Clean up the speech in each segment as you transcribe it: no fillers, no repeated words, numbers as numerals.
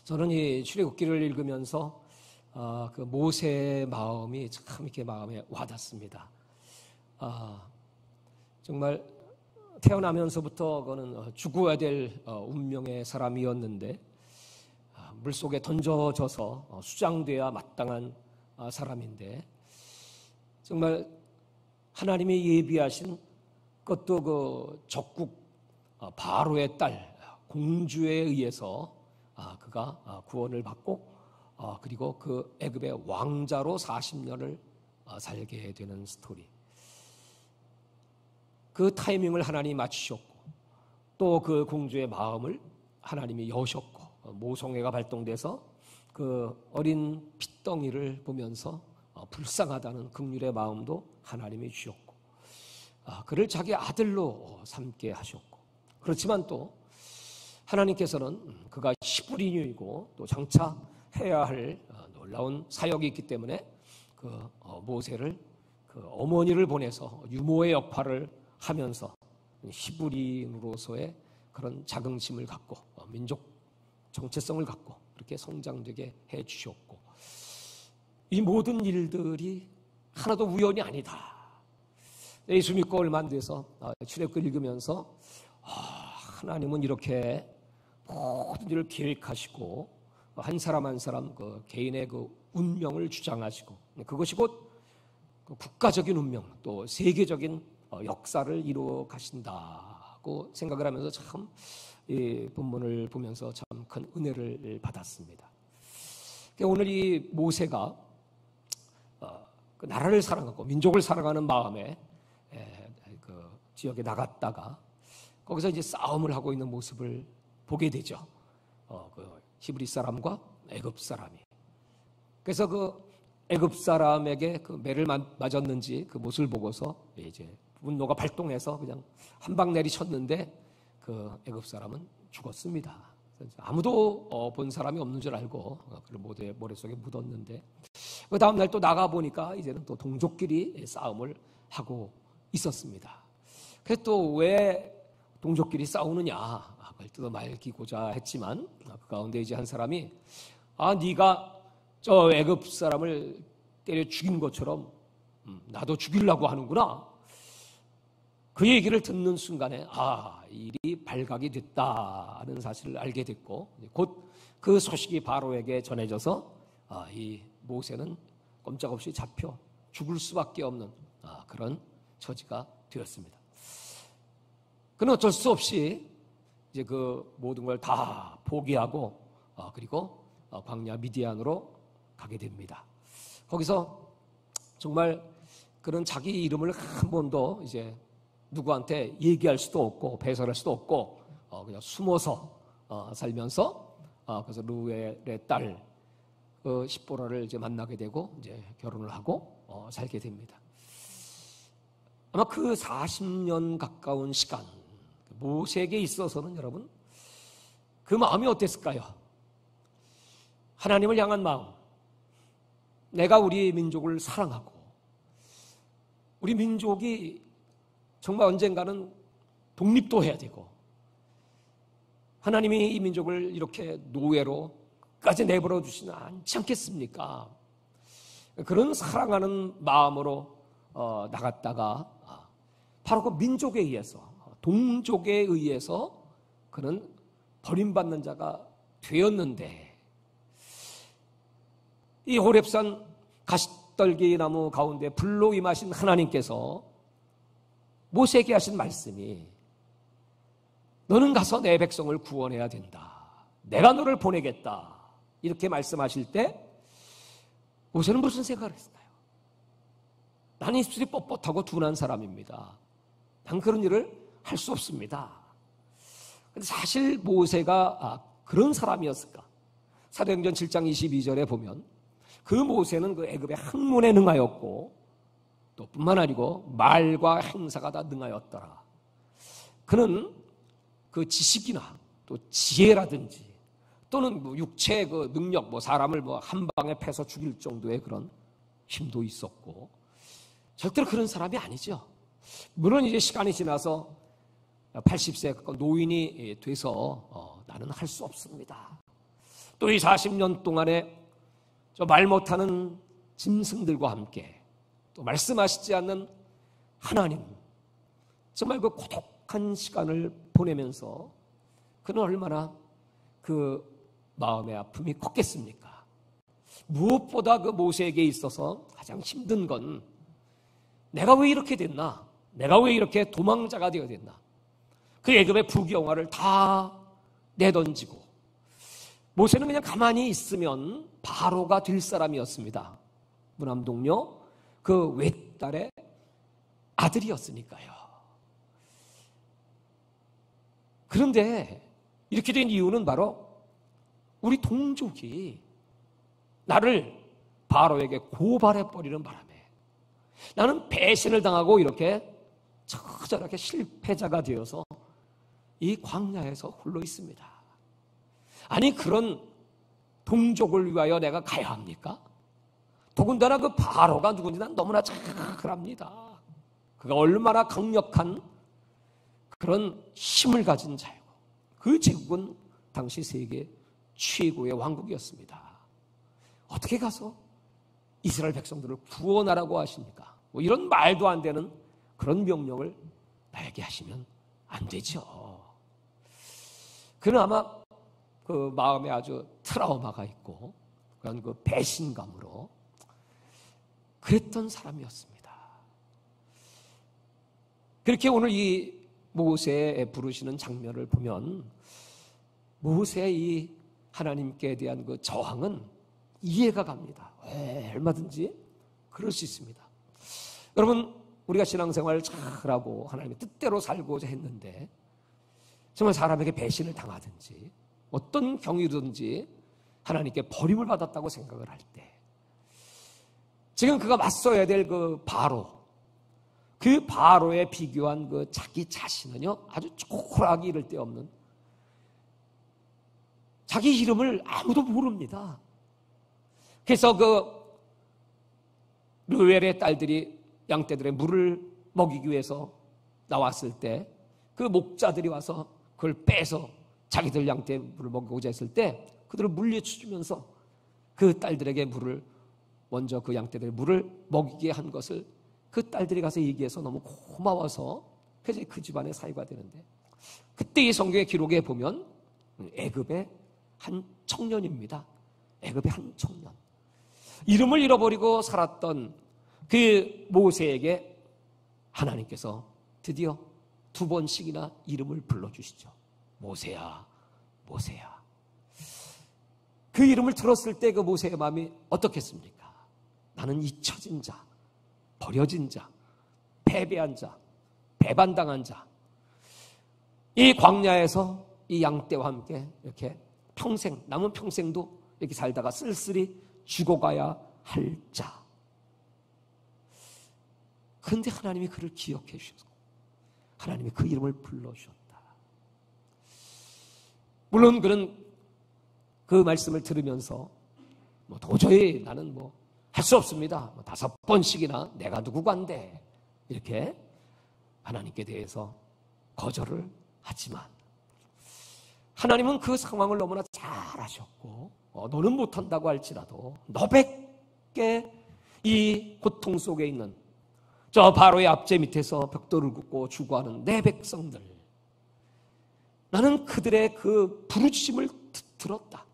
저는 이 출애굽기를 읽으면서 그 모세의 마음이 참 이렇게 마음에 와닿습니다. 정말 태어나면서부터 그는 죽어야 될 운명의 사람이었는데 물속에 던져져서 수장돼야 마땅한 사람인데, 정말 하나님이 예비하신 그것도 그 적국 바로의 딸 공주에 의해서 그가 구원을 받고 그리고 그 애굽의 왕자로 40년을 살게 되는 스토리. 그 타이밍을 하나님이 맞추셨고, 또 그 공주의 마음을 하나님이 여셨고, 모성애가 발동돼서 그 어린 핏덩이를 보면서 불쌍하다는 긍휼의 마음도 하나님이 주셨고, 그를 자기 아들로 삼게 하셨고, 그렇지만 또 하나님께서는 그가 히브리인이고 또 장차 해야 할 놀라운 사역이 있기 때문에 그 모세를 그 어머니를 보내서 유모의 역할을 하면서 히브리인으로서의 그런 자긍심을 갖고 민족 정체성을 갖고 그렇게 성장되게 해 주셨고, 이 모든 일들이 하나도 우연이 아니다. 예수 믿고 얼마 안 돼서 출애굽기 읽으면서 하나님은 이렇게 모든 일을 계획하시고 한 사람 한 사람 그 개인의 그 운명을 주장하시고, 그것이 곧 국가적인 운명 또 세계적인 역사를 이루어 가신다고 생각을 하면서 참 이 본문을 보면서 참 큰 은혜를 받았습니다. 오늘 이 모세가 그 나라를 사랑하고 민족을 사랑하는 마음에 그 지역에 나갔다가 거기서 이제 싸움을 하고 있는 모습을 보게 되죠. 그 히브리 사람과 애굽 사람이. 그래서 그 애굽 사람에게 그 매를 맞았는지 그 모습을 보고서 이제 분노가 발동해서 그냥 한 방 내리쳤는데 그 애굽 사람은 죽었습니다. 아무도 본 사람이 없는 줄 알고 그를 머릿속에 묻었는데, 그 다음 날 또 나가 보니까 이제는 또 동족끼리 싸움을 하고 있었습니다. 그래서 또 왜 동족끼리 싸우느냐 그걸 뜯어 말기고자 했지만, 그 가운데 이제 한 사람이 네가 저 애굽 사람을 때려 죽인 것처럼 나도 죽이려고 하는구나. 그 얘기를 듣는 순간에 일이 발각이 됐다는 사실을 알게 됐고, 곧 그 소식이 바로에게 전해져서 이 모세는 꼼짝없이 잡혀 죽을 수밖에 없는 그런 처지가 되었습니다. 그는 어쩔 수 없이 이제 그 모든 걸 다 포기하고 그리고 광야 미디안으로 가게 됩니다. 거기서 정말 그런 자기 이름을 한 번도 이제 누구한테 얘기할 수도 없고 배설할 수도 없고 그냥 숨어서 살면서 그래서 루엘의 딸 십보라를 이제 만나게 되고 이제 결혼을 하고 살게 됩니다. 아마 그 40년 가까운 시간 모세에게 있어서는 여러분 그 마음이 어땠을까요? 하나님을 향한 마음, 내가 우리 민족을 사랑하고 우리 민족이 정말 언젠가는 독립도 해야 되고 하나님이 이 민족을 이렇게 노예로 끝까지 내버려 두시지 않지 않겠습니까? 그런 사랑하는 마음으로 나갔다가 바로 그 민족에 의해서 동족에 의해서 그는 버림받는 자가 되었는데, 이 호렙산 가시떨기 나무 가운데 불로 임하신 하나님께서 모세에게 하신 말씀이 너는 가서 내 백성을 구원해야 된다. 내가 너를 보내겠다. 이렇게 말씀하실 때 모세는 무슨 생각을 했을까요? 나는 입술이 뻣뻣하고 둔한 사람입니다. 난 그런 일을 할 수 없습니다. 근데 사실 모세가 그런 사람이었을까? 사도행전 7장 22절에 보면 그 모세는 그 애굽의 학문에 능하였고 또 뿐만 아니고 말과 행사가 다 능하였더라. 그는 그 지식이나 또 지혜라든지 또는 뭐 육체의 그 능력, 사람을 한 방에 패서 죽일 정도의 그런 힘도 있었고, 절대로 그런 사람이 아니죠. 물론 이제 시간이 지나서 80세 노인이 돼서 나는 할 수 없습니다. 또 이 40년 동안에 저 말 못하는 짐승들과 함께 또 말씀하시지 않는 하나님, 정말 그 고독한 시간을 보내면서 그는 얼마나 그 마음의 아픔이 컸겠습니까? 무엇보다 그 모세에게 있어서 가장 힘든 건 내가 왜 이렇게 됐나? 내가 왜 이렇게 도망자가 되어야 됐나? 그 애굽의 부귀영화를 다 내던지고 모세는 그냥 가만히 있으면 바로가 될 사람이었습니다. 무남동녀 그 외딸의 아들이었으니까요. 그런데 이렇게 된 이유는 바로 우리 동족이 나를 바로에게 고발해버리는 바람에 나는 배신을 당하고 이렇게 처절하게 실패자가 되어서 이 광야에서 홀로 있습니다. 아니 그런 동족을 위하여 내가 가야 합니까? 더군다나 그 바로가 누군지 난 너무나 잘 압니다. 그가 얼마나 강력한 그런 힘을 가진 자이고 그 제국은 당시 세계 최고의 왕국이었습니다. 어떻게 가서 이스라엘 백성들을 구원하라고 하십니까? 뭐 이런 말도 안 되는 그런 명령을 나에게 하시면 안 되죠. 그는 아마 그 마음에 아주 트라우마가 있고 그런 그 배신감으로 그랬던 사람이었습니다. 그렇게 오늘 이 모세에 부르시는 장면을 보면 모세의 이 하나님께 대한 그 저항은 이해가 갑니다. 얼마든지 그럴 수 있습니다. 여러분, 우리가 신앙생활을 잘하고 하나님의 뜻대로 살고자 했는데 정말 사람에게 배신을 당하든지 어떤 경위든지 하나님께 버림을 받았다고 생각을 할 때 지금 그가 맞서야 될 그 바로, 그 바로에 비교한 그 자기 자신은요 아주 초라하기 이를 데 없는, 자기 이름을 아무도 모릅니다. 그래서 그 르웰의 딸들이 양떼들의 물을 먹이기 위해서 나왔을 때 그 목자들이 와서 그걸 빼서 자기들 양떼 물을 먹이고자 했을 때 그들을 물리쳐주면서 그 딸들에게 물을, 먼저 그 양떼들의 물을 먹이게 한 것을 그 딸들이 가서 얘기해서 너무 고마워서 그래서 그 집안의 사위가 되는데, 그때 이 성경의 기록에 보면 애굽의 한 청년입니다. 애굽의 한 청년, 이름을 잃어버리고 살았던 그 모세에게 하나님께서 드디어 2번씩이나 이름을 불러주시죠. 모세야, 모세야. 그 이름을 들었을 때 그 모세의 마음이 어떻겠습니까? 나는 잊혀진 자, 버려진 자, 패배한 자, 배반당한 자, 이 광야에서 이 양떼와 함께 이렇게 평생, 남은 평생도 이렇게 살다가 쓸쓸히 죽어가야 할 자. 그런데 하나님이 그를 기억해 주셔서 하나님이 그 이름을 불러주셨다. 물론 그는 그 말씀을 들으면서 도저히 나는 할 수 없습니다. 5번씩이나 내가 누구간데 이렇게 하나님께 대해서 거절을 하지만 하나님은 그 상황을 너무나 잘 아셨고 너는 못한다고 할지라도 너밖에 이 고통 속에 있는 저 바로의 앞제 밑에서 벽돌을 굽고 죽어가는 내 백성들, 나는 그들의 그 부르짖음을 들었다.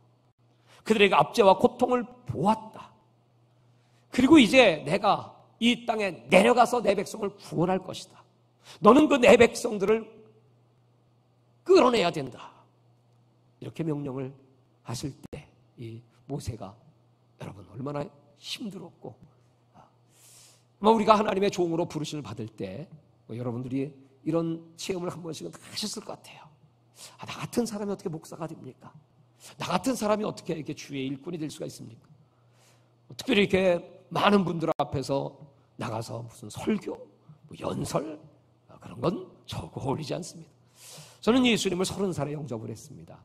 그들에게 압제와 고통을 보았다. 그리고 이제 내가 이 땅에 내려가서 내 백성을 구원할 것이다. 너는 그 내 백성들을 끌어내야 된다. 이렇게 명령을 하실 때 이 모세가 여러분 얼마나 힘들었고, 우리가 하나님의 종으로 부르심을 받을 때 여러분들이 이런 체험을 한 번씩은 하셨을 것 같아요. 나 같은 사람이 어떻게 목사가 됩니까? 나 같은 사람이 어떻게 이렇게 주의 일꾼이 될 수가 있습니까? 특별히 이렇게 많은 분들 앞에서 나가서 무슨 설교, 연설 그런 건 저하고 어울리지 않습니다. 저는 예수님을 30살에 영접을 했습니다.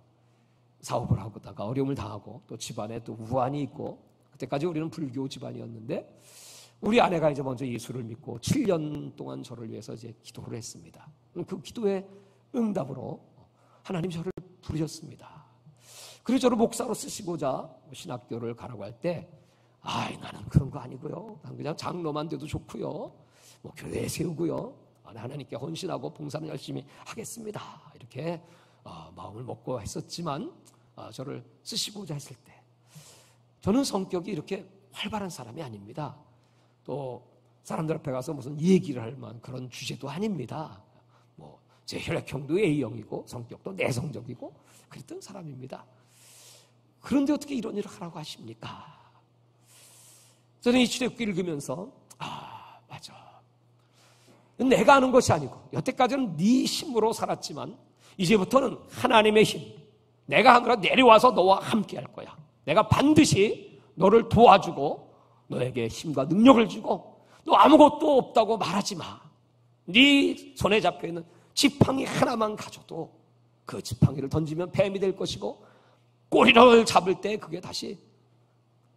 사업을 하다가 어려움을 당하고 또 집안에 또 우환이 있고, 그때까지 우리는 불교 집안이었는데 우리 아내가 이제 먼저 예수를 믿고 7년 동안 저를 위해서 이제 기도를 했습니다. 그 기도의 응답으로 하나님 저를 부르셨습니다. 그리고 저를 목사로 쓰시고자 신학교를 가라고 할 때, 나는 그런 거 아니고요. 난 그냥 장로만 돼도 좋고요. 뭐 교회 세우고요. 하나님께 헌신하고 봉사는 열심히 하겠습니다. 이렇게 마음을 먹고 했었지만, 저를 쓰시고자 했을 때 저는 성격이 이렇게 활발한 사람이 아닙니다. 또 사람들 앞에 가서 무슨 얘기를 할 만한 그런 주제도 아닙니다. 뭐 제 혈액형도 A형이고 성격도 내성적이고 그랬던 사람입니다. 그런데 어떻게 이런 일을 하라고 하십니까? 저는 이 출애굽기 읽으면서 맞아. 내가 아는 것이 아니고 여태까지는 네 힘으로 살았지만 이제부터는 하나님의 힘, 내가 하늘로 내려와서 너와 함께 할 거야. 내가 반드시 너를 도와주고 너에게 힘과 능력을 주고 너 아무것도 없다고 말하지 마. 네 손에 잡혀있는 지팡이 하나만 가져도 그 지팡이를 던지면 뱀이 될 것이고 꼬리를 잡을 때 그게 다시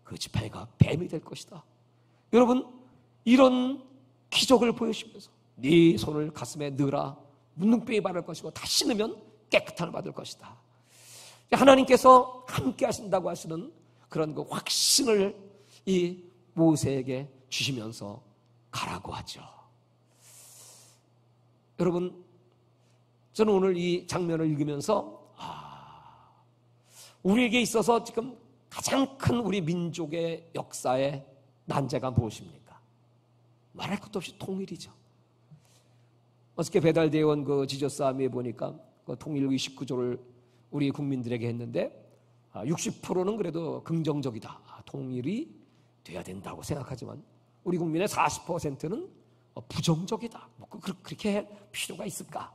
그 지팡이가 뱀이 될 것이다. 여러분, 이런 기적을 보여주면서 네 손을 가슴에 넣으라. 문둥병이 바를 것이고 다시 넣으면 깨끗함을 받을 것이다. 하나님께서 함께 하신다고 하시는 그런 그 확신을 이 모세에게 주시면서 가라고 하죠. 여러분, 저는 오늘 이 장면을 읽으면서 우리에게 있어서 지금 가장 큰 우리 민족의 역사의 난제가 무엇입니까? 말할 것도 없이 통일이죠. 어저께 배달되어 온 그 지저스아미에 보니까 그 통일 29조를 우리 국민들에게 했는데 60%는 그래도 긍정적이다. 통일이 돼야 된다고 생각하지만 우리 국민의 40%는 부정적이다. 뭐 그렇게 할 필요가 있을까?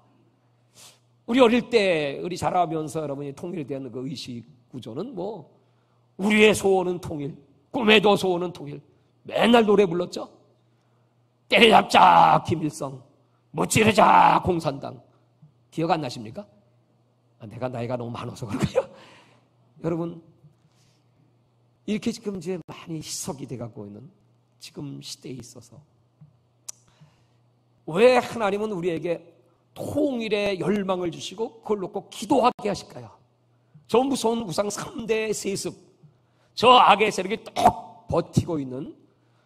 우리 어릴 때 우리 자라면서 여러분이 통일에 대한 그 의식 구조는 뭐 우리의 소원은 통일, 꿈에도 소원은 통일. 맨날 노래 불렀죠. 때려잡자 김일성, 못 찌르자 공산당. 기억 안 나십니까? 내가 나이가 너무 많아서 그런가요? 여러분, 이렇게 지금 이제 많이 희석이 돼가고 있는 지금 시대에 있어서 왜 하나님은 우리에게 통일의 열망을 주시고 그걸 놓고 기도하게 하실까요? 저 무서운 우상 3대 세습, 저 악의 세력이 딱 버티고 있는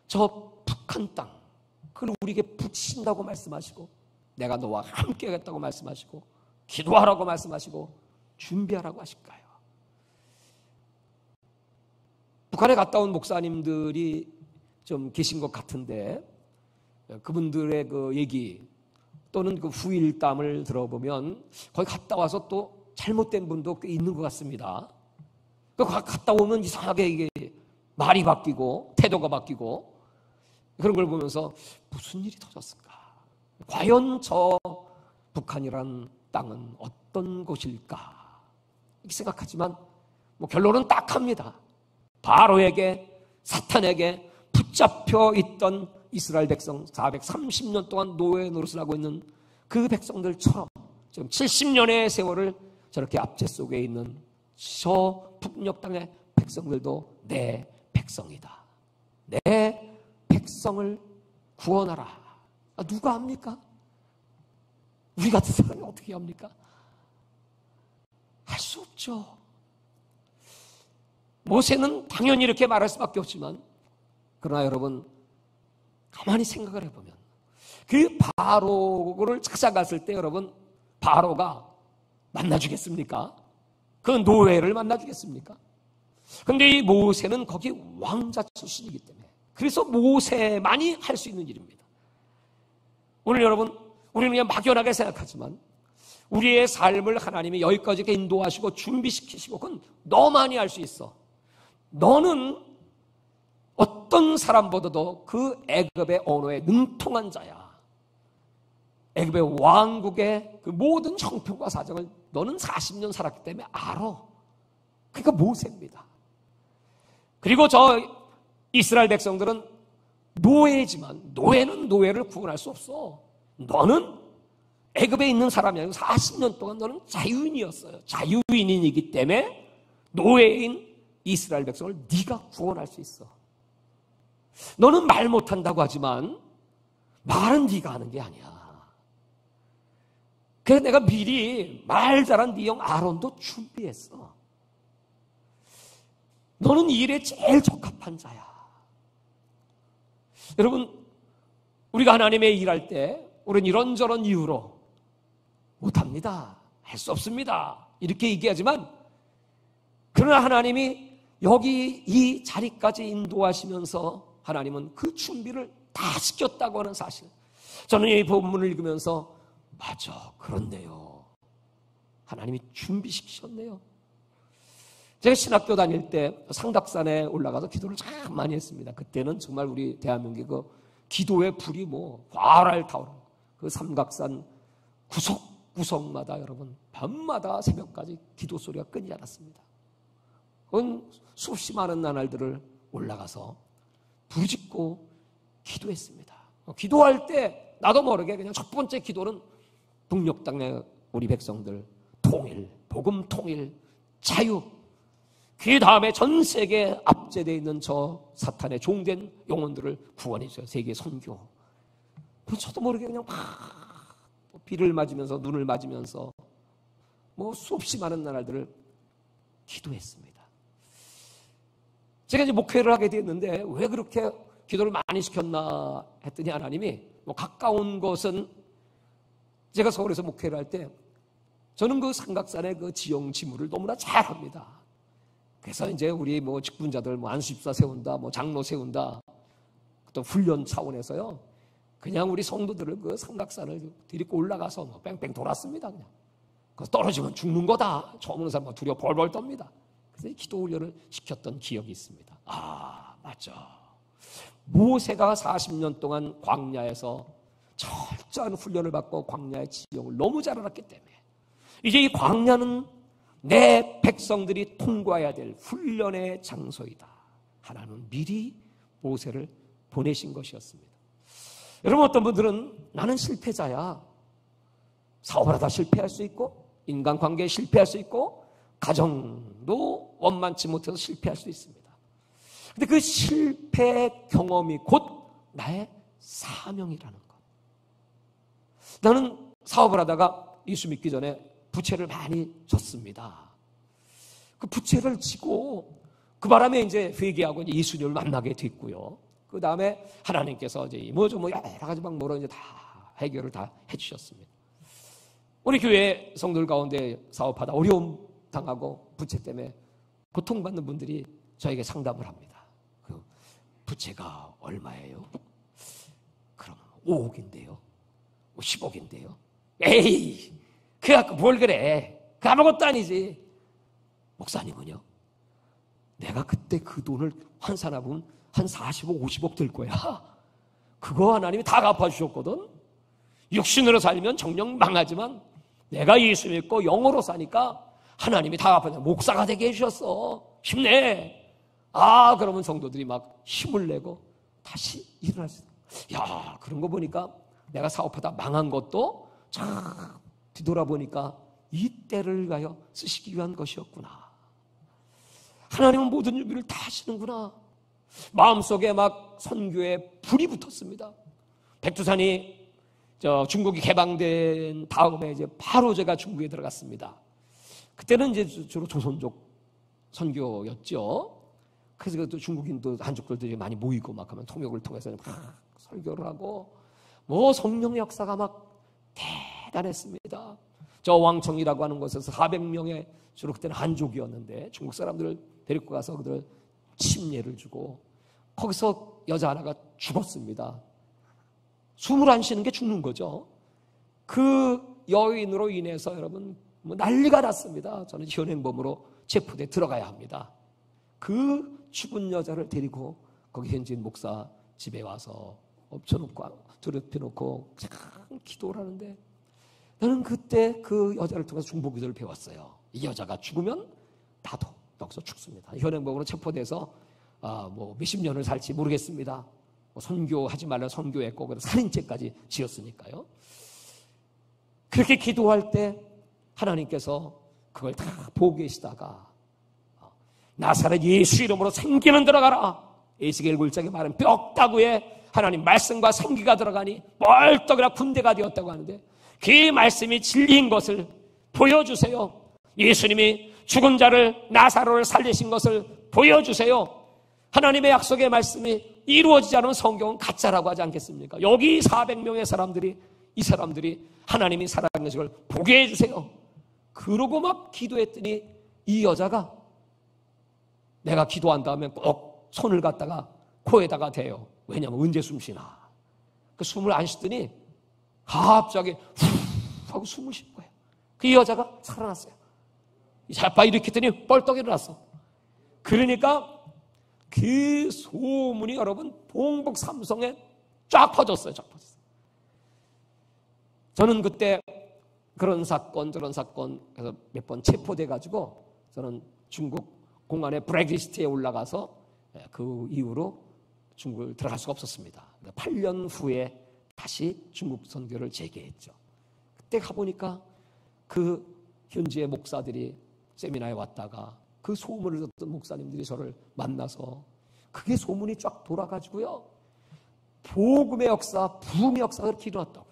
저 북한 땅, 그걸 우리에게 붙이신다고 말씀하시고 내가 너와 함께 하겠다고 말씀하시고 기도하라고 말씀하시고 준비하라고 하실까요? 북한에 갔다 온 목사님들이 좀 계신 것 같은데 그분들의 그 얘기 또는 그 후일담을 들어보면 거기 갔다 와서 또 잘못된 분도 꽤 있는 것 같습니다. 갔다 오면 이상하게 이게 말이 바뀌고 태도가 바뀌고 그런 걸 보면서 무슨 일이 터졌을까? 과연 저 북한이란 땅은 어떤 곳일까? 이렇게 생각하지만 뭐 결론은 딱합니다. 바로에게 사탄에게 붙잡혀 있던 이스라엘 백성 430년 동안 노예 노릇을 하고 있는 그 백성들처럼 지금 70년의 세월을 저렇게 압제 속에 있는 저 북녘 땅의 백성들도 내 백성이다. 내 백성을 구원하라. 누가 합니까? 우리 같은 사람이 어떻게 합니까? 할 수 없죠. 모세는 당연히 이렇게 말할 수밖에 없지만 그러나 여러분 가만히 생각을 해보면 그 바로를 찾아갔을 때 여러분 바로가 만나주겠습니까? 그 노예를 만나주겠습니까? 그런데 이 모세는 거기 왕자 출신이기 때문에 그래서 모세만이 할 수 있는 일입니다. 오늘 여러분 우리는 그냥 막연하게 생각하지만 우리의 삶을 하나님이 여기까지 인도하시고 준비시키시고 그건 너만이 할 수 있어. 너는 어떤 사람보다도 그 애굽의 언어에 능통한 자야. 애굽의 왕국의 그 모든 형편과 사정을 너는 40년 살았기 때문에 알아. 그러니까 모세입니다. 그리고 저 이스라엘 백성들은 노예지만 노예는 노예를 구원할 수 없어. 너는 애굽에 있는 사람이 아니고 40년 동안 너는 자유인이었어요. 자유인이기 때문에 노예인 이스라엘 백성을 네가 구원할 수 있어. 너는 말 못한다고 하지만 말은 네가 하는 게 아니야. 그래서 내가 미리 말 잘한 네 형 아론도 준비했어. 너는 이 일에 제일 적합한 자야. 여러분, 우리가 하나님의 일할 때 우리는 이런저런 이유로 못합니다. 할 수 없습니다. 이렇게 얘기하지만 그러나 하나님이 여기 이 자리까지 인도하시면서 하나님은 그 준비를 다 시켰다고 하는 사실. 저는 이 본문을 읽으면서 맞아, 그렇네요. 하나님이 준비시키셨네요. 제가 신학교 다닐 때 삼각산에 올라가서 기도를 참 많이 했습니다. 그때는 정말 우리 대한민국의 그 기도의 불이 뭐 활활 타오르는 그 삼각산 구석구석마다 여러분 밤마다 새벽까지 기도 소리가 끊이지 않았습니다. 그건 수없이 많은 나날들을 올라가서 부르짖고 기도했습니다. 기도할 때 나도 모르게 그냥 첫 번째 기도는 북녘 땅의 우리 백성들 통일, 복음 통일, 자유. 그 다음에 전 세계에 압제되어 있는 저 사탄의 종된 영혼들을 구원해 주세요. 세계 선교. 저도 모르게 그냥 막 비를 맞으면서 눈을 맞으면서 뭐 수없이 많은 나날들을 기도했습니다. 제가 이제 목회를 하게 됐는데 왜 그렇게 기도를 많이 시켰나 했더니 하나님이 뭐 가까운 것은 제가 서울에서 목회를 할 때 저는 그 삼각산의 그 지형 지물을 너무나 잘 합니다. 그래서 이제 우리 뭐 직분자들 뭐 안수집사 세운다, 뭐 장로 세운다, 또 훈련 차원에서요. 그냥 우리 성도들을 그 삼각산을 데리고 올라가서 뭐 뺑뺑 돌았습니다. 그냥. 그래서 떨어지면 죽는 거다. 처음 오는 사람 두려워 벌벌 떱니다. 그래서 기도 훈련을 시켰던 기억이 있습니다. 아, 맞죠. 모세가 40년 동안 광야에서 철저한 훈련을 받고 광야의 지형을 너무 잘 알았기 때문에 이제 이 광야는 내 백성들이 통과해야 될 훈련의 장소이다. 하나님은 미리 모세를 보내신 것이었습니다. 여러분, 어떤 분들은 나는 실패자야. 사업을 하다 실패할 수 있고 인간관계에 실패할 수 있고 가정도 원만치 못해서 실패할 수 있습니다. 근데 그 실패 경험이 곧 나의 사명이라는 것. 나는 사업을 하다가 예수 믿기 전에 부채를 많이 졌습니다. 그 부채를 지고 그 바람에 이제 회개하고 이제 예수님을 만나게 됐고요. 그 다음에 하나님께서 이제 뭐 여러 가지 방법으로 이제 다 해결을 다 해주셨습니다. 우리 교회 성도들 가운데 사업하다 어려움 당하고 부채 때문에 고통받는 분들이 저에게 상담을 합니다. 그 부채가 얼마예요? 그럼 5억인데요. 10억인데요. 에이, 그 갖고 뭘 그래? 그 아무것도 아니지. 목사님은요? 내가 그때 그 돈을 환산하면 한 40억, 50억 될 거야. 그거 하나님이 다 갚아주셨거든. 육신으로 살면 정녕 망하지만 내가 예수 믿고 영으로 사니까 하나님이 다 갚아주셨어. 목사가 되게 해주셨어. 힘내. 아, 그러면 성도들이 막 힘을 내고 다시 일어날 수 있어. 야, 그런 거 보니까 내가 사업하다 망한 것도 참 뒤돌아보니까 이 때를 위하여 쓰시기 위한 것이었구나. 하나님은 모든 준비를 다 하시는구나. 마음속에 막 선교에 불이 붙었습니다. 백두산이 중국이 개방된 다음에 이제 바로 제가 중국에 들어갔습니다. 그때는 이제 주로 조선족 선교였죠. 그래서 또 중국인도 한족들도 많이 모이고 막 하면 통역을 통해서 막 설교를 하고 뭐 성령의 역사가 막 대단했습니다. 저 왕청이라고 하는 곳에서 400명의 주로 그때는 한족이었는데 중국 사람들을 데리고 가서 그들 침례를 주고 거기서 여자 하나가 죽었습니다. 숨을 안 쉬는 게 죽는 거죠. 그 여인으로 인해서 여러분 뭐 난리가 났습니다. 저는 현행범으로 체포돼 들어가야 합니다. 그 죽은 여자를 데리고 거기 현지인 목사 집에 와서 엎쳐놓고 두렵혀놓고 참 기도를 하는데 나는 그때 그 여자를 통해서 중보기도를 배웠어요. 이 여자가 죽으면 나도 여기서 죽습니다. 현행범으로 체포돼서 뭐 몇십 년을 살지 모르겠습니다. 뭐 선교하지 말라 선교했고 그래서 살인죄까지 지었으니까요. 그렇게 기도할 때 하나님께서 그걸 다 보고 계시다가 나사렛 예수 이름으로 생기는 들어가라. 에스겔 9장에 말한 뼈다구에 하나님 말씀과 생기가 들어가니 멀떡이나 군대가 되었다고 하는데 그 말씀이 진리인 것을 보여주세요. 예수님이 죽은 자를 나사로를 살리신 것을 보여주세요. 하나님의 약속의 말씀이 이루어지지 않은 성경은 가짜라고 하지 않겠습니까? 여기 400명의 사람들이, 이 사람들이 하나님이 살아가는 것을 보게 해주세요. 그러고 막 기도했더니 이 여자가 내가 기도한 다음에 꼭 손을 갖다가 코에다가 대요. 왜냐하면 언제 숨 쉬나. 그 숨을 안 쉬더니 갑자기 후 하고 숨을 쉰 거예요. 그 여자가 살아났어요. 자빠 일으켰더니 뻘떡 일어났어. 그러니까 그 소문이 여러분 동북 삼성에 쫙 퍼졌어요. 쫙 퍼졌어요. 저는 그때 그런 사건 저런 사건 해서 몇 번 체포돼 가지고 저는 중국 공안의 블랙리스트에 올라가서 그 이후로 중국을 들어갈 수가 없었습니다. 8년 후에 다시 중국 선교를 재개했죠. 그때 가보니까 그 현지의 목사들이 세미나에 왔다가 그 소문을 듣던 목사님들이 저를 만나서 그게 소문이 쫙 돌아가지고요. 복음의 역사, 부흥의 역사가 그렇게 일어났다고.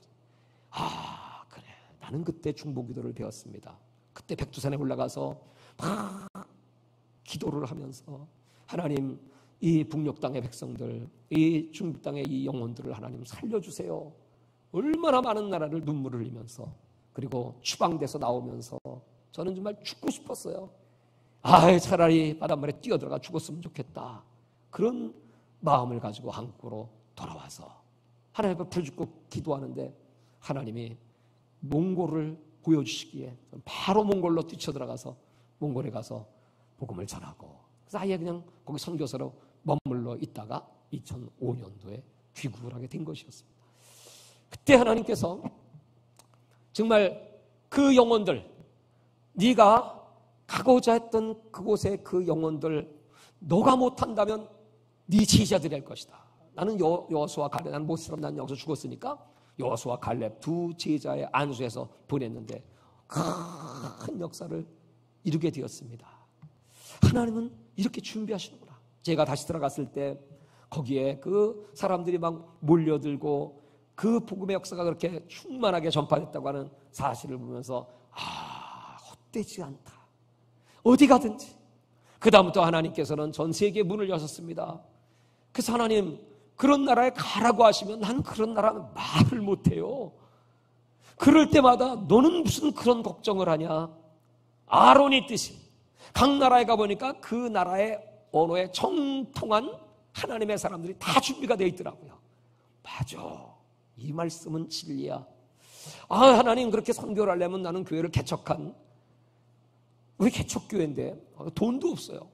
아, 그래. 나는 그때 중보기도를 배웠습니다. 그때 백두산에 올라가서 막 기도를 하면서 하나님, 이 북녘 땅의 백성들, 이 중국 땅의 이 영혼들을 하나님 살려주세요. 얼마나 많은 나라를 눈물을 흘리면서, 그리고 추방돼서 나오면서 저는 정말 죽고 싶었어요. 아, 차라리 바닷물에 뛰어들어가 죽었으면 좋겠다. 그런 마음을 가지고 한국으로 돌아와서 하나님 앞에 부르짖고 기도하는데 하나님이 몽골을 보여주시기에 바로 몽골로 뛰쳐들어가서 몽골에 가서 복음을 전하고, 그래서 아예 그냥 거기 선교사로 머물러 있다가 2005년도에 귀국을 하게 된 것이었습니다. 그때 하나님께서 정말 그 영혼들, 네가 가고자 했던 그곳의 그 영혼들 너가 못한다면 네 제자들이 할 것이다. 나는 여호수아 갈렙, 난 모세처럼 난 여기서 죽었으니까 여호수아 갈렙 두 제자의 안수해서 보냈는데 큰 역사를 이루게 되었습니다. 하나님은 이렇게 준비하시는구나. 제가 다시 들어갔을 때 거기에 그 사람들이 막 몰려들고 그 복음의 역사가 그렇게 충만하게 전파됐다고 하는 사실을 보면서 헛되지 않다. 어디 가든지. 그 다음부터 하나님께서는 전 세계에 문을 여셨습니다. 그래서 하나님, 그런 나라에 가라고 하시면 난 그런 나라 말을 못해요. 그럴 때마다 너는 무슨 그런 걱정을 하냐. 아론이 뜻이 각 나라에 가보니까 그 나라의 언어에 정통한 하나님의 사람들이 다 준비가 되어 있더라고요. 맞아, 이 말씀은 진리야. 하나님, 그렇게 선교를 하려면 나는 교회를 개척한, 우리 개척교회인데 돈도 없어요.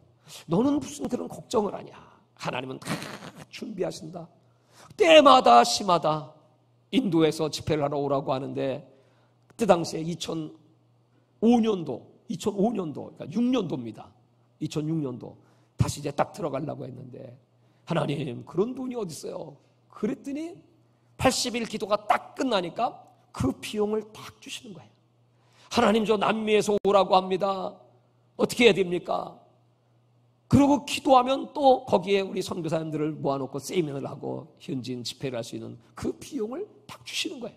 너는 무슨 그런 걱정을 하냐. 하나님은 다 준비하신다. 때마다 시마다 인도에서 집회를 하러 오라고 하는데, 그때 당시에 2005년도, 그러니까 6년도입니다. 2006년도 다시 이제 딱 들어가려고 했는데, 하나님, 그런 돈이 어디 있어요? 그랬더니 80일 기도가 딱 끝나니까 그 비용을 딱 주시는 거예요. 하나님, 저 남미에서 오라고 합니다. 어떻게 해야 됩니까? 그리고 기도하면 또 거기에 우리 선교사님들을 모아놓고 세미나를 하고 현지인 집회를 할 수 있는 그 비용을 딱 주시는 거예요.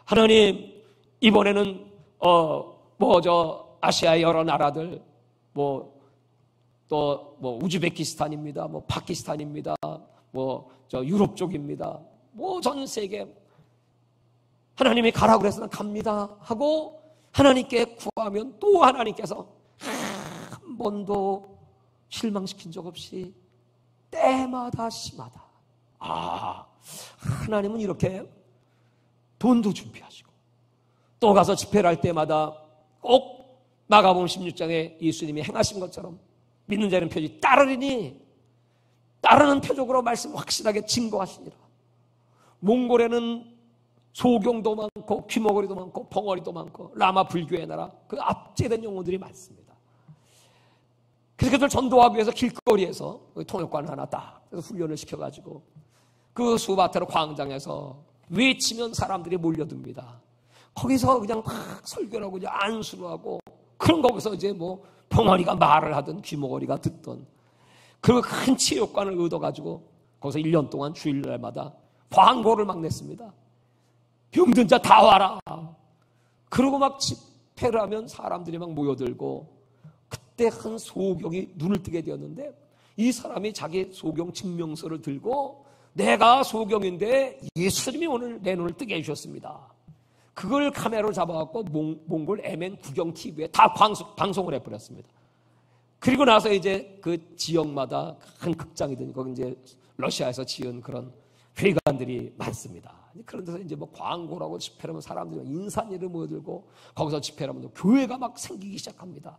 하나님, 이번에는 아시아의 여러 나라들, 우즈베키스탄입니다, 파키스탄입니다, 유럽 쪽입니다, 전 세계 하나님이 가라고 그래서 갑니다 하고 하나님께 구하면 또 하나님께서 한 번도 실망시킨 적 없이 때마다 시마다 하나님은 이렇게 돈도 준비하시고, 또 가서 집회를 할 때마다 꼭 마가복음 16장에 예수님이 행하신 것처럼 믿는 자는 표지 따르리니 따르는 표적으로 말씀 확실하게 증거하시니라. 몽골에는 소경도 많고 귀머거리도 많고 벙어리도 많고 라마 불교의 나라, 그 압제된 영혼들이 많습니다. 그래서 그들 전도하기 위해서 길거리에서 통역관을 하나 딱 훈련을 시켜가지고 그 수바테르 광장에서 외치면 사람들이 몰려듭니다. 거기서 그냥 막 설교를 하고 이제 안수를 하고, 그런 거기서 이제 벙어리가 말을 하든 귀머거리가 듣던 그 큰 체육관을 얻어가지고 거기서 1년 동안 주일날마다 광고를 막 냈습니다. 병든 자 다 와라. 그러고 막 집회를 하면 사람들이 막 모여들고, 그때 한 소경이 눈을 뜨게 되었는데 이 사람이 자기 소경 증명서를 들고 내가 소경인데 예수님이 오늘 내 눈을 뜨게 해주셨습니다. 그걸 카메라로 잡아갖고 몽골 MN 구경 TV에 다 방송을 해버렸습니다. 그리고 나서 이제 그 지역마다 한 극장이든 거기 이제 러시아에서 지은 그런 회관들이 많습니다. 그런 데서 이제 뭐 광고라고 집회라면 사람들이 인산이를 모여들고 거기서 집회라면 교회가 막 생기기 시작합니다.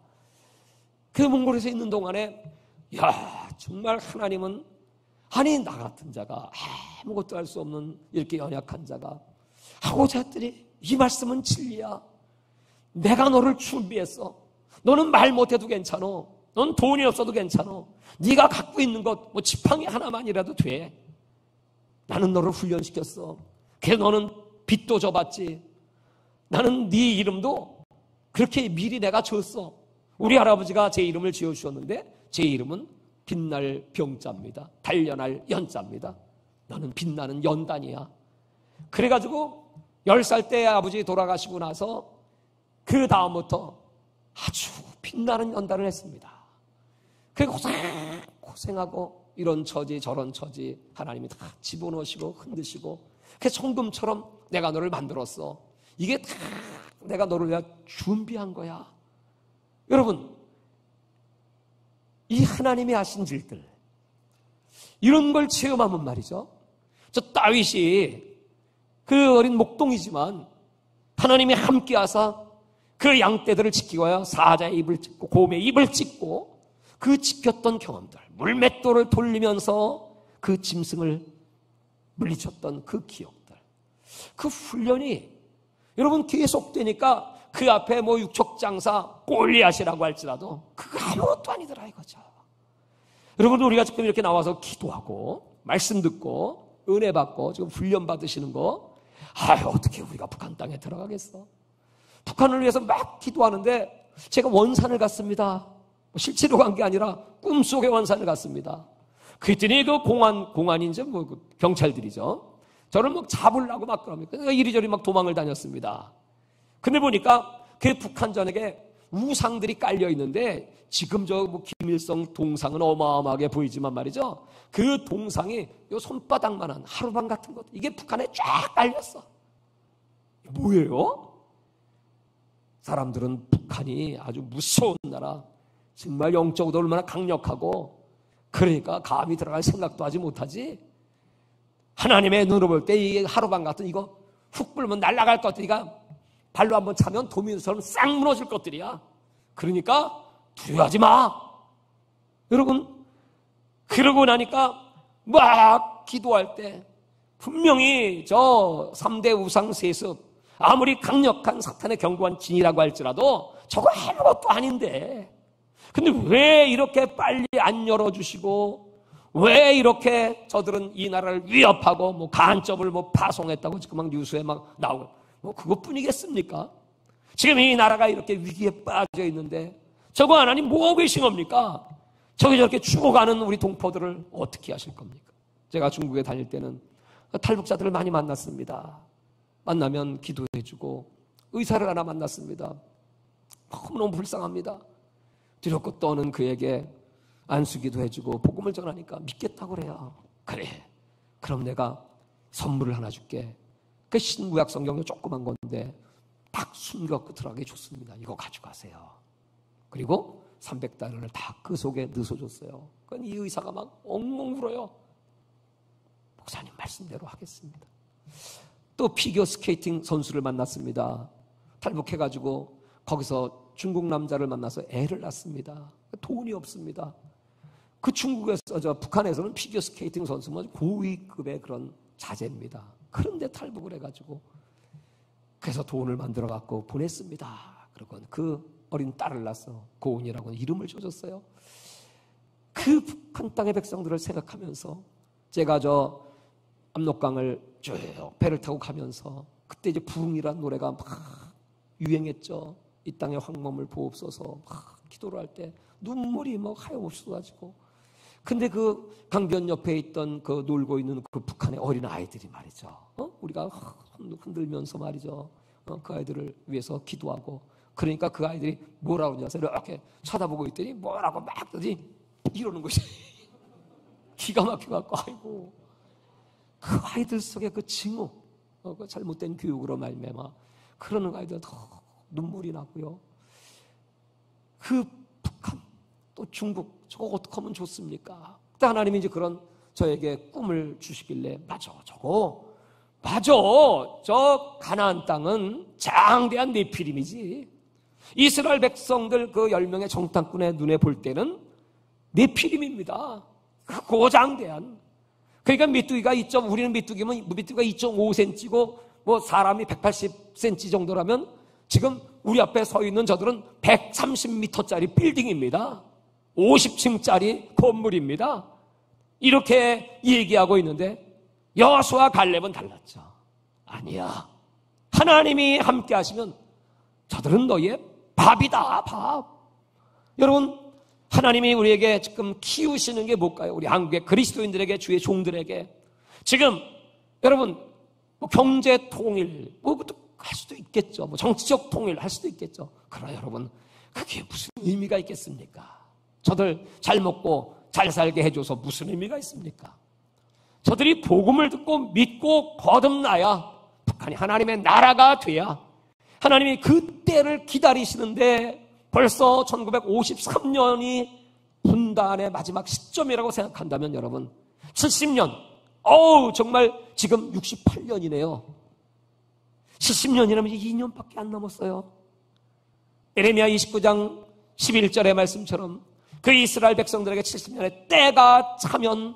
그 몽골에서 있는 동안에 야 정말 하나님은 아니 나 같은 자가 아무것도 할 수 없는 이렇게 연약한 자가 하고자 했더니 이 말씀은 진리야. 내가 너를 준비했어. 너는 말 못해도 괜찮아. 넌 돈이 없어도 괜찮아. 네가 갖고 있는 것 뭐 지팡이 하나만이라도 돼. 나는 너를 훈련시켰어. 그래서 너는 빚도 져봤지. 나는 네 이름도 그렇게 미리 내가 줬어. 우리 할아버지가 제 이름을 지어주셨는데 제 이름은 빛날 병자입니다. 단련할 연자입니다. 너는 빛나는 연단이야. 그래가지고 10살 때 아버지 돌아가시고 나서 그 다음부터 아주 빛나는 연단을 했습니다. 그리고 고생하고 이런 처지 저런 처지 하나님이 다 집어넣으시고 흔드시고 그래서 성금처럼 내가 너를 만들었어. 이게 다 내가 너를 위해 준비한 거야. 여러분 이 하나님이 하신 일들 이런 걸 체험하면 말이죠. 저 다윗이 그 어린 목동이지만 하나님이 함께 하사 그 양떼들을 지키고요. 사자의 입을 찢고 곰의 입을 찢고 그 지켰던 경험들 물맷돌을 돌리면서 그 짐승을 물리쳤던 그 기억들 그 훈련이 여러분 계속되니까 그 앞에 뭐 육척장사 골리앗이라고 할지라도 그거 아무것도 아니더라 이거죠. 여러분 우리가 지금 이렇게 나와서 기도하고 말씀 듣고 은혜 받고 지금 훈련 받으시는 거 어떻게 우리가 북한 땅에 들어가겠어. 북한을 위해서 막 기도하는데 제가 원산을 갔습니다. 실제로 간 게 아니라 꿈속에 원산을 갔습니다. 그랬더니 그 공안인지 뭐 경찰들이죠. 저를 막 잡으려고 막 그럽니다. 이리저리 막 도망을 다녔습니다. 근데 보니까 그 북한전에게 우상들이 깔려 있는데 지금 저 뭐 김일성 동상은 어마어마하게 보이지만 말이죠. 그 동상이 요 손바닥만한 하루방 같은 것 이게 북한에 쫙 깔렸어. 뭐예요? 사람들은 북한이 아주 무서운 나라 정말 영적으로 얼마나 강력하고 그러니까 감히 들어갈 생각도 하지 못하지. 하나님의 눈으로 볼 때 이 하루방 같은 이거 훅 불면 날아갈 것들이가 발로 한번 차면 도미노처럼 싹 무너질 것들이야. 그러니까 두려워하지 마. 여러분 그러고 나니까 막 기도할 때 분명히 저 3대 우상 세습 아무리 강력한 사탄의 견고한 진이라고 할지라도 저거 아무것도 아닌데 근데 왜 이렇게 빨리 안 열어주시고 왜 이렇게 저들은 이 나라를 위협하고 뭐 간첩을 뭐 파송했다고 지금 막 뉴스에 막 나오고 뭐 그것뿐이겠습니까? 지금 이 나라가 이렇게 위기에 빠져 있는데 저거 하나님 뭐하고 계신 겁니까? 저기 저렇게 죽어가는 우리 동포들을 어떻게 하실 겁니까? 제가 중국에 다닐 때는 탈북자들을 많이 만났습니다. 만나면 기도해주고 의사를 하나 만났습니다. 너무너무 불쌍합니다. 두렵고 떠는 그에게 안수기도 해주고 복음을 전하니까 믿겠다고 그래요. 그래 그럼 내가 선물을 하나 줄게. 그 신구약 성경이 조그만 건데 딱 숨겨 끝을하게 줬습니다. 이거 가져가세요. 그리고 300달러를 다 그 속에 넣어줬어요. 그건 이 의사가 막 엉엉 울어요. 목사님 말씀대로 하겠습니다. 또 피겨 스케이팅 선수를 만났습니다. 탈북해가지고 거기서 중국 남자를 만나서 애를 낳습니다. 돈이 없습니다. 그 중국에서 북한에서는 피겨 스케이팅 선수는 고위급의 그런 자재입니다. 그런데 탈북을 해가지고 그래서 돈을 만들어 갖고 보냈습니다. 그리고 그 어린 딸을 낳아서 고은이라고 이름을 줘줬어요. 그 북한 땅의 백성들을 생각하면서 제가 저 압록강을 쭉 배를 타고 가면서 그때 이제 부흥이라는 노래가 막 유행했죠. 이 땅의 황몸을 보옵소서 막 기도를 할 때 눈물이 막 하염없이 쏟아지고 근데 그 강변 옆에 있던 그 놀고 있는 그 북한의 어린 아이들이 말이죠. 우리가 흔들면서 말이죠. 그 아이들을 위해서 기도하고 그러니까 그 아이들이 뭐라고 그러냐서 이렇게 쳐다보고 있더니 뭐라고 막 그러더니 이러는 것이 기가 막혀갖고 아이고 그 아이들 속에 그 증오, 그 잘못된 교육으로 말미암아 그러는 아이들 더 눈물이 나고요. 그 북한 또 중국 저거 어떻게 하면 좋습니까? 그때 하나님이 이제 그런 저에게 꿈을 주시길래 맞아 저 가나안 땅은 장대한 네피림이지. 이스라엘 백성들 그 10명의 정탐꾼의 눈에 볼 때는 네피림입니다. 고장대한. 그러니까 메뚜기가 우리는 메뚜기가 2.5cm고 뭐 사람이 180cm 정도라면 지금 우리 앞에 서 있는 저들은 130m짜리 빌딩입니다. 50층짜리 건물입니다. 이렇게 얘기하고 있는데 여호수아 갈렙은 달랐죠. 아니야. 하나님이 함께 하시면 저들은 너희의 밥이다, 밥. 여러분, 하나님이 우리에게 지금 키우시는 게 뭘까요? 우리 한국의 그리스도인들에게, 주의 종들에게. 지금 여러분, 뭐 경제 통일, 뭐 할 수도 있겠죠. 뭐 정치적 통일 할 수도 있겠죠. 그러나 여러분, 그게 무슨 의미가 있겠습니까? 저들 잘 먹고 잘 살게 해줘서 무슨 의미가 있습니까? 저들이 복음을 듣고 믿고 거듭나야 북한이 하나님의 나라가 돼야 하나님이 그 때를 기다리시는데 벌써 1953년이 분단의 마지막 시점이라고 생각한다면 여러분 70년 정말 지금 68년이네요. 70년이라면 이제 2년밖에 안 남았어요. 에레미야 29장 11절의 말씀처럼 그 이스라엘 백성들에게 70년의 때가 차면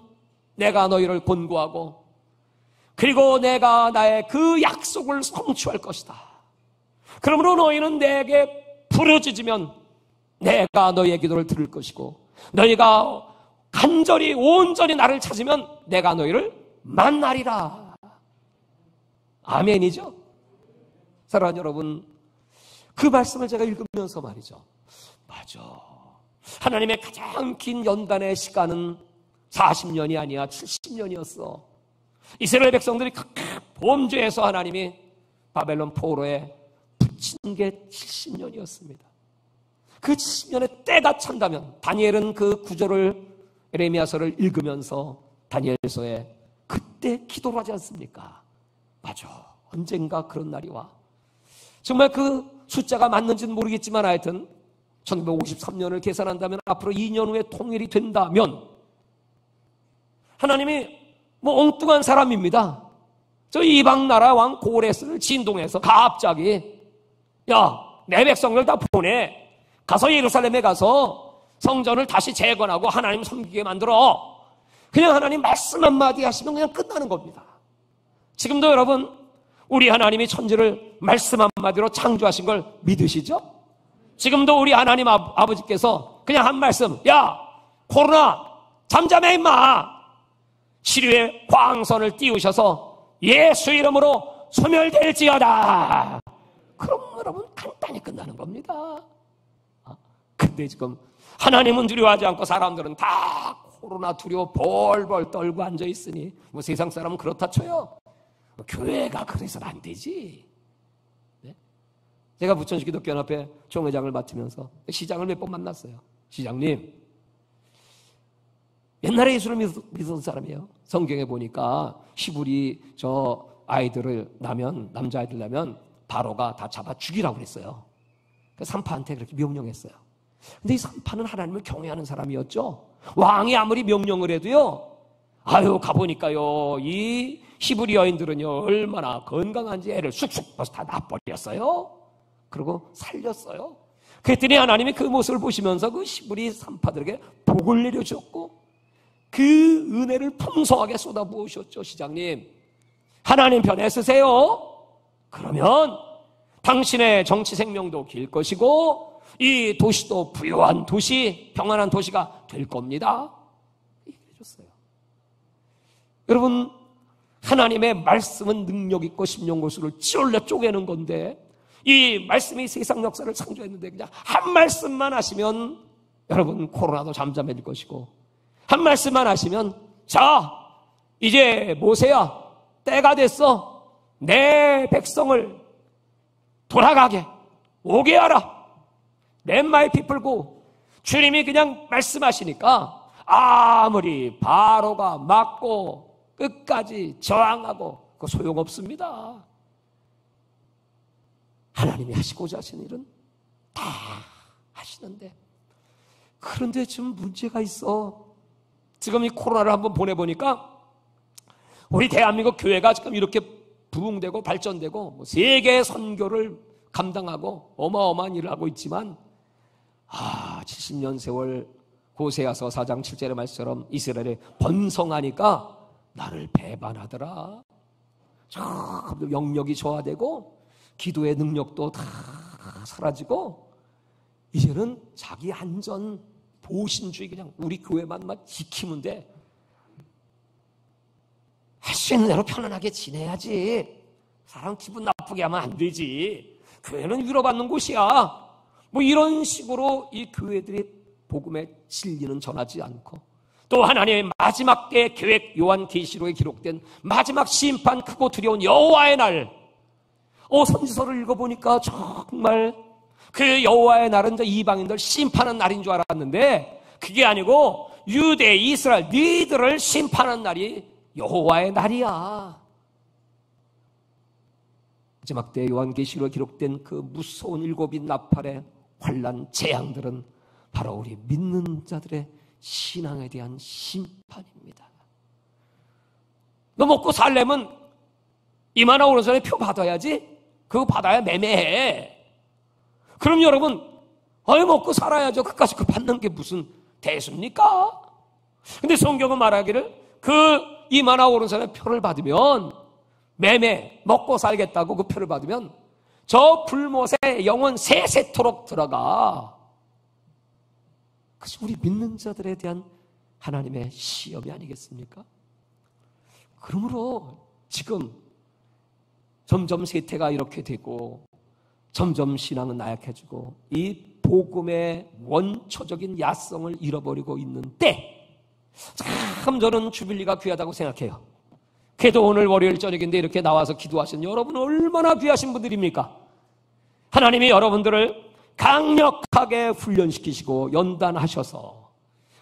내가 너희를 권고하고 그리고 내가 나의 그 약속을 성취할 것이다. 그러므로 너희는 내게 부르짖으면 내가 너희의 기도를 들을 것이고 너희가 간절히 온전히 나를 찾으면 내가 너희를 만나리라. 아멘이죠? 사랑하는 여러분, 그 말씀을 제가 읽으면서 말이죠. 맞아. 하나님의 가장 긴 연단의 시간은 40년이 아니야 70년이었어. 이스라엘 백성들이 범죄해서 하나님이 바벨론 포로에 붙인 게 70년이었습니다. 그 70년의 때가 찬다면 다니엘은 그 구절을 에레미야서를 읽으면서 다니엘서에 그때 기도를 하지 않습니까? 맞아. 언젠가 그런 날이 와. 정말 그 숫자가 맞는지는 모르겠지만 하여튼 1953년을 계산한다면 앞으로 2년 후에 통일이 된다면 하나님이 뭐 엉뚱한 사람입니다. 저 이방 나라 왕 고레스를 진동해서 갑자기 내 백성들 다 보내. 가서 예루살렘에 가서 성전을 다시 재건하고 하나님 섬기게 만들어. 그냥 하나님 말씀 한마디 하시면 그냥 끝나는 겁니다. 지금도 여러분 우리 하나님이 천지를 말씀 한마디로 창조하신 걸 믿으시죠? 지금도 우리 하나님 아버지께서 그냥 한 말씀, 코로나 잠잠해 임마. 치료의 광선을 띄우셔서 예수 이름으로 소멸될지어다. 그럼 여러분 간단히 끝나는 겁니다. 근데 지금 하나님은 두려워하지 않고 사람들은 다 코로나 두려워 벌벌 떨고 앉아있으니 뭐 세상 사람은 그렇다 쳐요. 교회가 그래서는 안 되지. 네? 제가 부천시 기독교연합회 총회장을 맡으면서 시장을 몇 번 만났어요. 시장님, 옛날에 예수를 믿었던 사람이에요. 성경에 보니까 히브리 저 아이들을 낳으면, 남자아이들 낳으면 바로가 다 잡아 죽이라고 그랬어요. 산파한테 그렇게 명령했어요. 근데 이 산파는 하나님을 경외하는 사람이었죠. 왕이 아무리 명령을 해도요, 가보니까요, 이 히브리 여인들은요, 얼마나 건강한지 애를 쑥쑥 벌써 다 낳아버렸어요. 그리고 살렸어요. 그랬더니 하나님이 그 모습을 보시면서 그 히브리 산파들에게 복을 내려주셨고, 그 은혜를 풍성하게 쏟아부으셨죠. 시장님, 하나님 편에 서세요. 그러면 당신의 정치 생명도 길 것이고 이 도시도 부유한 도시, 평안한 도시가 될 겁니다. 얘기해줬어요. 여러분, 하나님의 말씀은 능력 있고 심령고수를 찌올려 쪼개는 건데 이 말씀이 세상 역사를 창조했는데 그냥 한 말씀만 하시면 여러분 코로나도 잠잠해질 것이고 한 말씀만 하시면 자 이제 모세야 때가 됐어. 내 백성을 돌아가게 오게 하라. Let my people go. 주님이 그냥 말씀하시니까 아무리 바로가 막고 끝까지 저항하고 그 소용없습니다. 하나님이 하시고자 하신 일은 다 하시는데, 그런데 지금 문제가 있어. 지금 이 코로나를 한번 보내보니까 우리 대한민국 교회가 지금 이렇게 부흥되고 발전되고 세계 선교를 감당하고 어마어마한 일을 하고 있지만 70년 세월 호세아서 4장 7절의 말씀처럼 이스라엘이 번성하니까 나를 배반하더라. 영역이 저하되고 기도의 능력도 다 사라지고 이제는 자기 안전 보신주의, 그냥 우리 교회만 지키면 돼. 할 수 있는 대로 편안하게 지내야지. 사람 기분 나쁘게 하면 안 되지. 교회는 위로받는 곳이야. 뭐 이런 식으로 이 교회들이 복음의 진리는 전하지 않고, 또 하나님의 마지막 때의 계획, 요한계시록에 기록된 마지막 심판, 크고 두려운 여호와의 날, 선지서를 읽어보니까 정말 그 여호와의 날은 이방인들 심판하는 날인 줄 알았는데 그게 아니고 유대, 이스라엘 너희들을 심판하는 날이 여호와의 날이야. 마지막 때 요한계시록에 기록된 그 무서운 7인 나팔의 환난, 재앙들은 바로 우리 믿는 자들의 신앙에 대한 심판입니다. 너 먹고 살려면 이만한 오른손에 표 받아야지. 그거 받아야 매매해. 그럼 여러분, 먹고 살아야죠. 그까짓 거 받는 게 무슨 대수입니까? 근데 성경은 말하기를 그 이만한 오른손에 표를 받으면, 매매, 먹고 살겠다고 그 표를 받으면 저 불못에 영원 세세토록 들어가. 그것이 우리 믿는 자들에 대한 하나님의 시험이 아니겠습니까? 그러므로 지금 점점 세태가 이렇게 되고 점점 신앙은 나약해지고 이 복음의 원초적인 야성을 잃어버리고 있는 때, 참 저는 주빌리가 귀하다고 생각해요. 그래도 오늘 월요일 저녁인데 이렇게 나와서 기도하신 여러분은 얼마나 귀하신 분들입니까? 하나님이 여러분들을 강력하게 훈련시키시고 연단하셔서,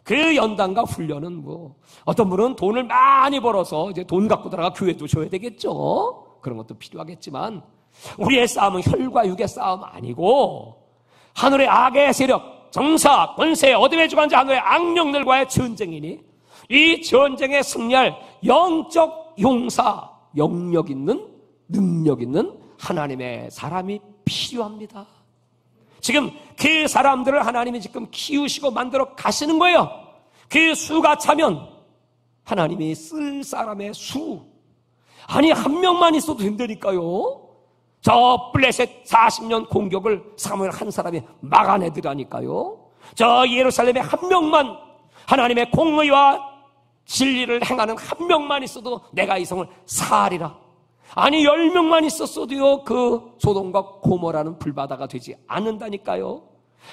그 연단과 훈련은 어떤 분은 돈을 많이 벌어서 이제 돈 갖고 들어가 교회도 줘야 되겠죠. 그런 것도 필요하겠지만 우리의 싸움은 혈과 육의 싸움 아니고 하늘의 악의 세력, 정사, 권세, 어둠의 주관자 하늘의 악령들과의 전쟁이니 이 전쟁에 승리할 영적 용사, 영력 있는, 능력 있는 하나님의 사람이 필요합니다. 지금 그 사람들을 하나님이 지금 키우시고 만들어 가시는 거예요. 그 수가 차면 하나님이 쓸 사람의 수, 아니 한 명만 있어도 된다니까요. 저 블레셋 40년 공격을 사무엘 한 사람이 막아내더라니까요. 저 예루살렘에 한 명만 하나님의 공의와 진리를 행하는 한 명만 있어도 내가 이 성을 사하리라. 아니 10명만 있었어도요 그 소돔과 고모라는 불바다가 되지 않는다니까요.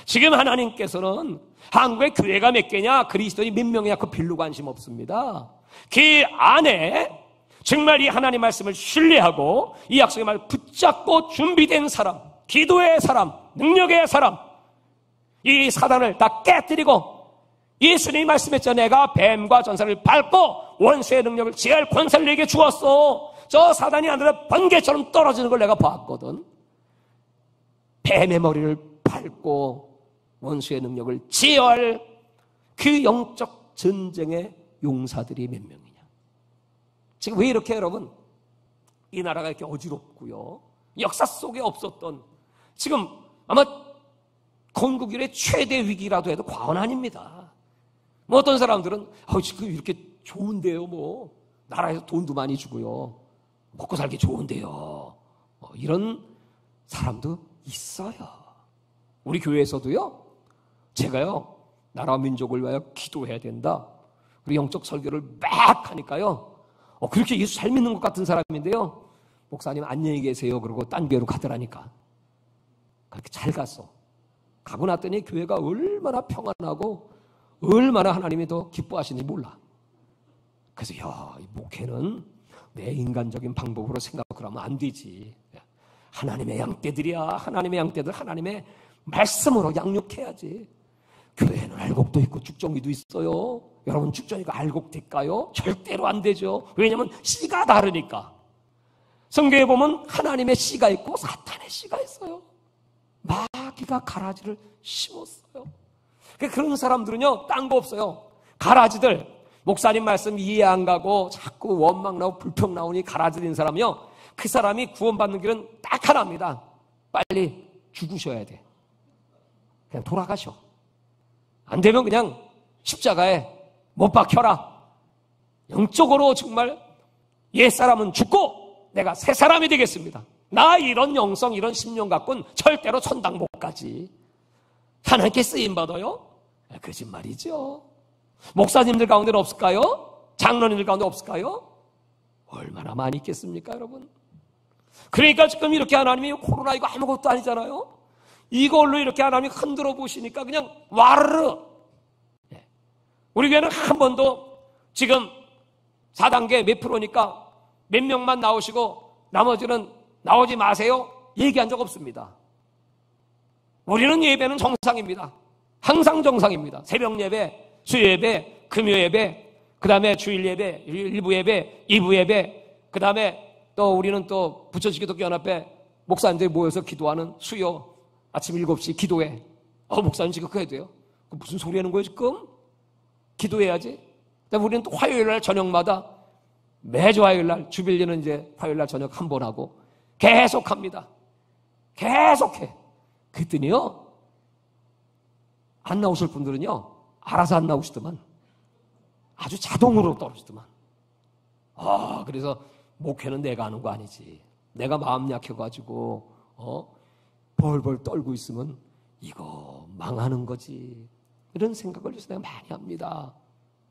지금 하나님께서는 한국의 교회가 몇 개냐, 그리스도인이 몇 명이냐, 그 별로 관심 없습니다. 그 안에 정말 이 하나님 말씀을 신뢰하고 이 약속의 말을 붙잡고 준비된 사람, 기도의 사람, 능력의 사람, 이 사단을 다 깨뜨리고, 예수님이 말씀했죠. 내가 뱀과 전사를 밟고 원수의 능력을 제할 권세를 내게 주었어. 저 사단이 하늘에 번개처럼 떨어지는 걸 내가 봤거든. 뱀의 머리를 밟고 원수의 능력을 제어할 그 영적 전쟁의 용사들이 몇 명이냐. 지금 왜 이렇게 여러분 이 나라가 이렇게 어지럽고요, 역사 속에 없었던, 지금 아마 건국 이래 최대 위기라도 해도 과언 아닙니다. 뭐 어떤 사람들은 지금 이렇게 좋은데요, 나라에서 돈도 많이 주고요, 먹고 살기 좋은데요, 이런 사람도 있어요. 우리 교회에서도요, 제가요 나라와 민족을 위하여 기도해야 된다, 우리 영적 설교를 막 하니까요, 그렇게 예수 잘 믿는 것 같은 사람인데요, 목사님 안녕히 계세요 그러고 딴 교회로 가더라니까. 그렇게 잘 갔어. 가고 났더니 교회가 얼마나 평안하고 얼마나 하나님이 더 기뻐하시는지 몰라. 그래서 이 목회는 내 인간적인 방법으로 생각을 하면 안 되지. 하나님의 양떼들이야. 하나님의 양떼들 하나님의 말씀으로 양육해야지. 교회는 알곡도 있고 죽정이도 있어요. 여러분 죽정이가 알곡 될까요? 절대로 안 되죠. 왜냐하면 씨가 다르니까. 성경에 보면 하나님의 씨가 있고 사탄의 씨가 있어요. 마귀가 가라지를 심었어요. 그런 사람들은요, 딴 거 없어요. 가라지들, 목사님 말씀 이해 안 가고 자꾸 원망 나오고 불평 나오니 가라지인 사람이요, 그 사람이 구원받는 길은 딱 하나입니다. 빨리 죽으셔야 돼. 그냥 돌아가셔. 안 되면 그냥 십자가에 못 박혀라. 영적으로 정말 옛사람은 죽고 내가 새 사람이 되겠습니다. 나 이런 영성, 이런 심령 갖고는 절대로 천당 못 가지. 하나님께 쓰임받아요? 거짓말이죠. 목사님들 가운데는 없을까요? 장로님들 가운데 없을까요? 얼마나 많이 있겠습니까, 여러분? 그러니까 지금 이렇게 하나님이 코로나 이거 아무것도 아니잖아요. 이걸로 이렇게 하나님이 흔들어 보시니까 그냥 와르르. 우리 교회는 한 번도 지금 4단계 몇 프로니까 몇 명만 나오시고 나머지는 나오지 마세요 얘기한 적 없습니다. 우리는 예배는 정상입니다. 항상 정상입니다. 새벽 예배, 수요 예배, 금요 예배, 그 다음에 주일 예배, 일부 예배, 2부 예배, 그 다음에 또 우리는 또 부처지기독교연합회 목사님들이 모여서 기도하는 수요 아침 7시 기도회. 목사님 지금 그거 해야 돼요? 무슨 소리 하는 거예요 지금? 기도해야지. 그다음에 우리는 또 화요일날 저녁마다 매주 화요일날, 주빌리는 이제 화요일날 저녁 한 번 하고 계속합니다. 계속해. 그랬더니요, 안 나오실 분들은요, 알아서 안 나오시더만. 아주 자동으로 떨어지더만. 그래서 목회는 내가 하는 거 아니지. 내가 마음 약해가지고 벌벌 떨고 있으면 이거 망하는 거지. 이런 생각을 요새 내가 많이 합니다.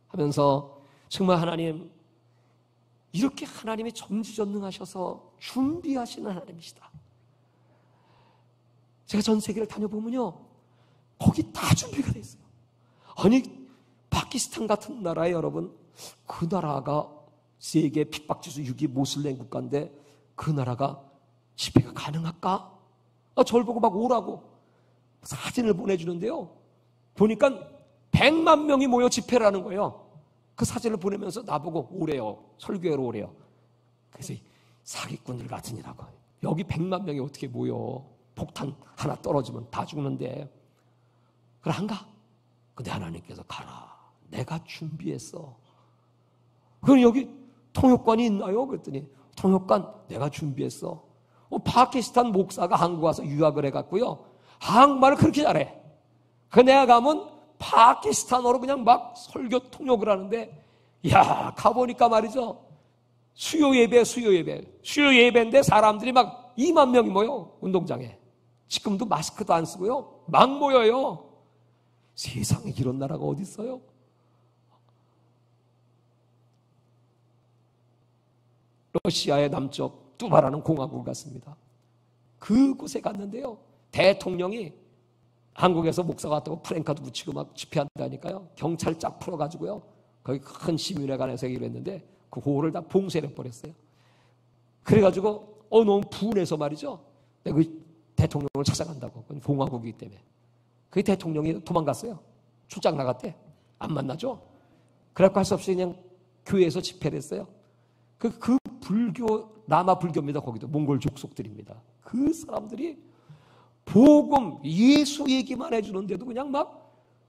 하면서 정말 하나님, 이렇게 하나님이 전지전능하셔서 준비하시는 하나님이시다. 제가 전 세계를 다녀보면요, 거기 다 준비가 돼 있어요. 아니, 파키스탄 같은 나라에 여러분, 그 나라가 세계 핍박지수 6위 모슬렘 국가인데 그 나라가 집회가 가능할까? 저를 보고 막 오라고 사진을 보내주는데요, 보니까 100만 명이 모여 집회를 하는 거예요. 그 사진을 보내면서 나보고 오래요. 설교회로 오래요. 그래서 사기꾼들 같으니라고. 여기 100만 명이 어떻게 모여. 폭탄 하나 떨어지면 다 죽는데. 그래 안 가. 근데 하나님께서 가라. 내가 준비했어. 그럼 여기 통역관이 있나요? 그랬더니 통역관 내가 준비했어. 파키스탄 목사가 한국 와서 유학을 해갖고요, 한국말을 그렇게 잘해. 그 내가 가면 파키스탄어로 그냥 막 설교 통역을 하는데, 야, 가보니까 말이죠, 수요 예배인데 사람들이 막 2만 명이 모여 운동장에. 지금도 마스크도 안 쓰고요, 막 모여요. 세상에 이런 나라가 어디 있어요? 러시아의 남쪽 뚜바라는 공화국 같습니다. 그곳에 갔는데요, 대통령이 한국에서 목사가 왔다고 프랭카드 붙이고 막 집회한다니까요, 경찰 쫙 풀어가지고요, 거기 큰 시민회관에서 얘기를 했는데 그 호를 다 봉쇄해버렸어요. 그래가지고 너무 분해서 말이죠, 내가 그 대통령을 찾아간다고. 그건 공화국이기 때문에. 그 대통령이 도망갔어요. 출장 나갔대. 안 만나죠. 그래갖고 할 수 없이 그냥 교회에서 집회를 했어요. 그 불교, 남아 불교입니다. 거기도 몽골 족속들입니다. 그 사람들이 복음, 예수 얘기만 해주는데도 그냥 막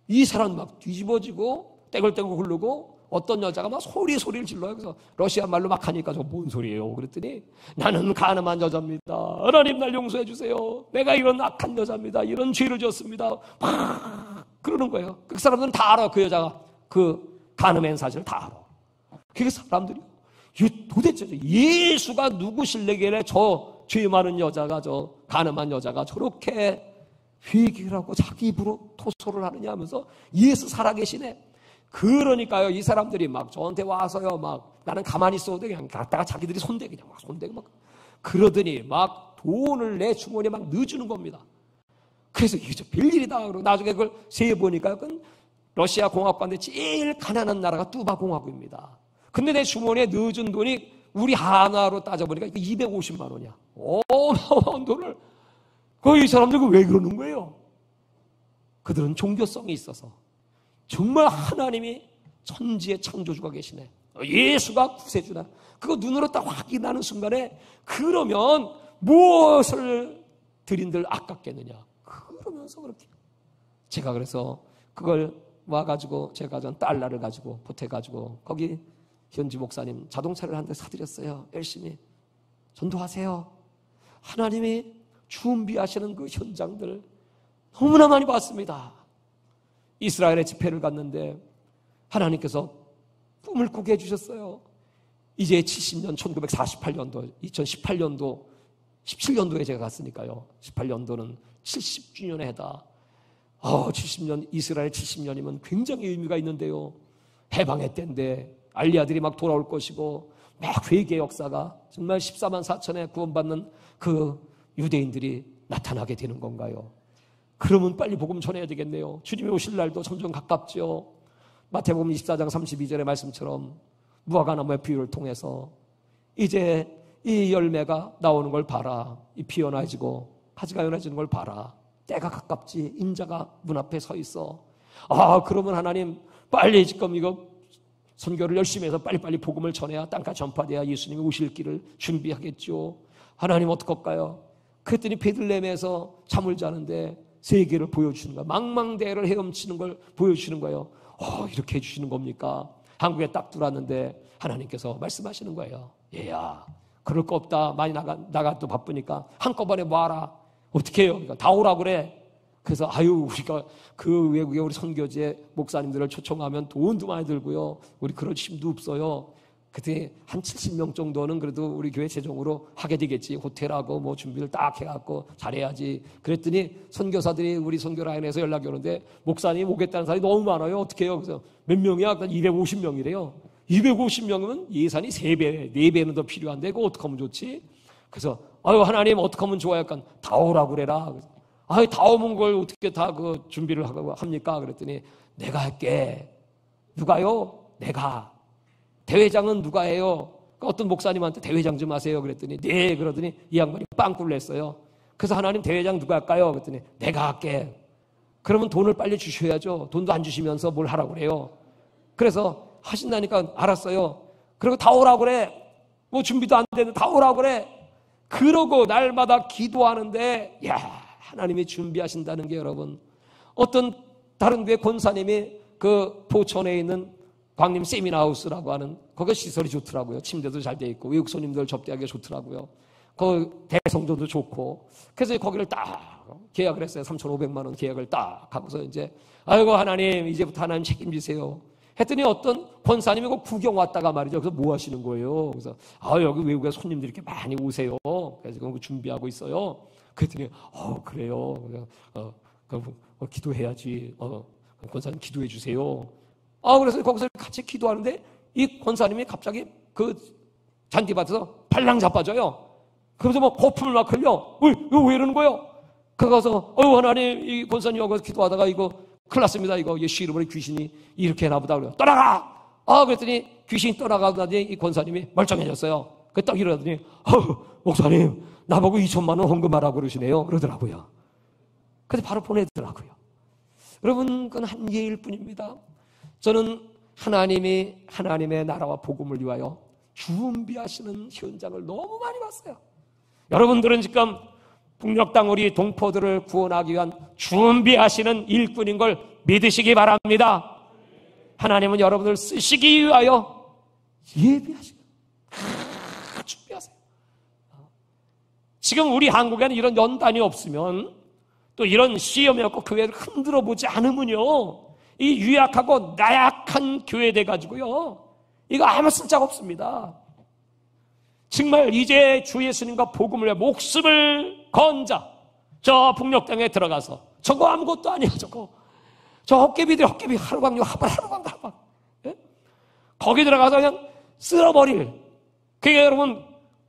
이 사람 막 뒤집어지고 떼굴떼굴 굴르고, 어떤 여자가 막 소리를 질러요. 그래서 러시아 말로 막 하니까 저 뭔 소리예요? 그랬더니 나는 가늠한 여자입니다. 하나님 날 용서해 주세요. 내가 이런 악한 여자입니다. 이런 죄를 지었습니다. 막 그러는 거예요. 그 사람들은 다 알아. 그 여자가 그 가늠한 사실을 다 알아. 그 사람들이 도대체 예수가 누구실래길래 저 죄 많은 여자가, 저 가늠한 여자가 저렇게 회개를 하고 자기 입으로 토소를 하느냐 하면서 예수 살아계시네. 그러니까요, 이 사람들이 막 저한테 와서요, 막 나는 가만히 있어도 그냥 갔다가 자기들이 손대고 그냥 막 손대고 막 그러더니 막 돈을 내 주머니에 막 넣어주는 겁니다. 그래서 이게 저 별일이다. 그러고 나중에 그걸 세어보니까 그건 러시아 공화국 가운데 제일 가난한 나라가 뚜바 공화국입니다. 근데 내 주머니에 넣어준 돈이 우리 하나로 따져보니까 250만 원이야. 어마어마한 돈을. 이 사람들은 왜 그러는 거예요? 그들은 종교성이 있어서 정말 하나님이 천지의 창조주가 계시네, 예수가 구세주다, 그거 눈으로 딱 확인하는 순간에 그러면 무엇을 드린들 아깝겠느냐, 그러면서 그렇게. 제가 그래서 그걸 와가지고 제가 전 달러를 가지고 보태가지고 거기 현지 목사님 자동차를 한 대 사드렸어요. 열심히 전도하세요. 하나님이 준비하시는 그 현장들 너무나 많이 봤습니다. 이스라엘에 집회를 갔는데 하나님께서 꿈을 꾸게 해주셨어요. 이제 70년, 1948년도, 2018년도, 17년도에 제가 갔으니까요. 18년도는 70주년에 해다. 70년, 이스라엘 70년이면 굉장히 의미가 있는데요. 해방의 때인데 알리아들이 막 돌아올 것이고 막 회개 역사가 정말 14만 4천에 구원받는 그 유대인들이 나타나게 되는 건가요? 그러면 빨리 복음 전해야 되겠네요. 주님이 오실 날도 점점 가깝죠. 마태복음 24장 32절의 말씀처럼 무화과나무의 비유를 통해서 이제 이 열매가 나오는 걸 봐라. 이 피어나지고 가지가 연해지는 걸 봐라. 때가 가깝지. 인자가 문 앞에 서 있어. 그러면 하나님 빨리 지금 이거 선교를 열심히 해서 빨리빨리 복음을 전해야 땅까지 전파돼야 예수님이 오실 길을 준비하겠죠. 하나님 어떡할까요? 그랬더니 베들레헴에서 잠을 자는데 세계를 보여주시는 거야. 망망대해를 헤엄치는 걸 보여주시는 거예요. 이렇게 해주시는 겁니까? 한국에 딱 들어왔는데 하나님께서 말씀하시는 거예요. 얘야, 그럴 거 없다. 많이 나가도 바쁘니까 한꺼번에 모아라. 어떻게 해요? 그러니까 다 오라 그래. 그래서 우리가 그 외국에 우리 선교지에 목사님들을 초청하면 돈도 많이 들고요. 우리 그럴 힘도 없어요. 그때 한 70명 정도는 그래도 우리 교회 재정으로 하게 되겠지. 호텔하고 뭐 준비를 딱 해갖고 잘해야지. 그랬더니 선교사들이 우리 선교 라인에서 연락이 오는데 목사님 오겠다는 사람이 너무 많아요. 어떻게 해요? 그래서 몇 명이야? 250명이래요. 250명이면 예산이 3배, 4배는 더 필요한데 그거 어떻게 하면 좋지? 그래서 하나님 어떻게 하면 좋아요? 약간 다 오라고 그래라. 다 오면 걸 어떻게 다 그 준비를 합니까? 그랬더니 내가 할게. 누가요? 내가. 대회장은 누가 해요? 그러니까 어떤 목사님한테 대회장 좀 하세요. 그랬더니 네. 그러더니 이 양반이 빵꾸를 냈어요. 그래서 하나님 대회장 누가 할까요? 그랬더니 내가 할게. 그러면 돈을 빨리 주셔야죠. 돈도 안 주시면서 뭘 하라고 그래요. 그래서 하신다니까 알았어요. 그리고 다 오라고 그래. 뭐 준비도 안 되는데 다 오라고 그래. 그러고 날마다 기도하는데 하나님이 준비하신다는 게 여러분, 어떤 다른 교회 권사님이 그 포천에 있는 광림 세미나하우스라고 하는 거기 시설이 좋더라고요. 침대도 잘 돼 있고 외국 손님들 접대하기가 좋더라고요. 그 대성도도 좋고. 그래서 거기를 딱 계약을 했어요. 3,500만 원 계약을 딱 하고서 이제 하나님 이제부터 하나님 책임지세요 했더니 어떤 권사님이 그 구경 왔다가 말이죠. 그래서 뭐 하시는 거예요? 그래서 여기 외국에 손님들이 이렇게 많이 오세요. 그래서 그거 준비하고 있어요. 그랬더니 그래요. 그럼 기도해야지. 권사님 기도해 주세요. 그래서 거기서 같이 기도하는데 이 권사님이 갑자기 그 잔디밭에서 발랑 자빠져요. 그러면서 뭐 거품을 막 흘려. 왜 이러는 거예요? 그래서 하나님, 이 권사님 여기서 기도하다가 이거 큰일 났습니다. 이거 예수 이름으로 귀신이 이렇게 해나보다 그래요. 떠나가! 그랬더니 귀신이 떠나가더니 이 권사님이 멀쩡해졌어요. 딱 이러더니 목사님 나보고 2천만 원 헌금하라고 그러시네요. 그러더라고요. 그래서 바로 보내더라고요. 여러분, 그건 한계일 뿐입니다. 저는 하나님의 나라와 복음을 위하여 준비하시는 현장을 너무 많이 봤어요. 여러분들은 지금 북녘 땅 우리 동포들을 구원하기 위한 준비하시는 일꾼인 걸 믿으시기 바랍니다. 하나님은 여러분을 쓰시기 위하여 예비하시고 준비하세요. 지금 우리 한국에는 이런 연단이 없으면, 또 이런 시험이 없고 교회를 흔들어 보지 않으면요, 이 유약하고 나약한 교회 돼가지고요, 이거 아무 쓸데가 없습니다. 정말 이제 주 예수님과 복음을 위해 목숨을 건자 저 북녘 땅에 들어가서, 저거 아무것도 아니야. 저 헛개비들 하루광 예? 거기 들어가서 그냥 쓸어버릴. 그게 여러분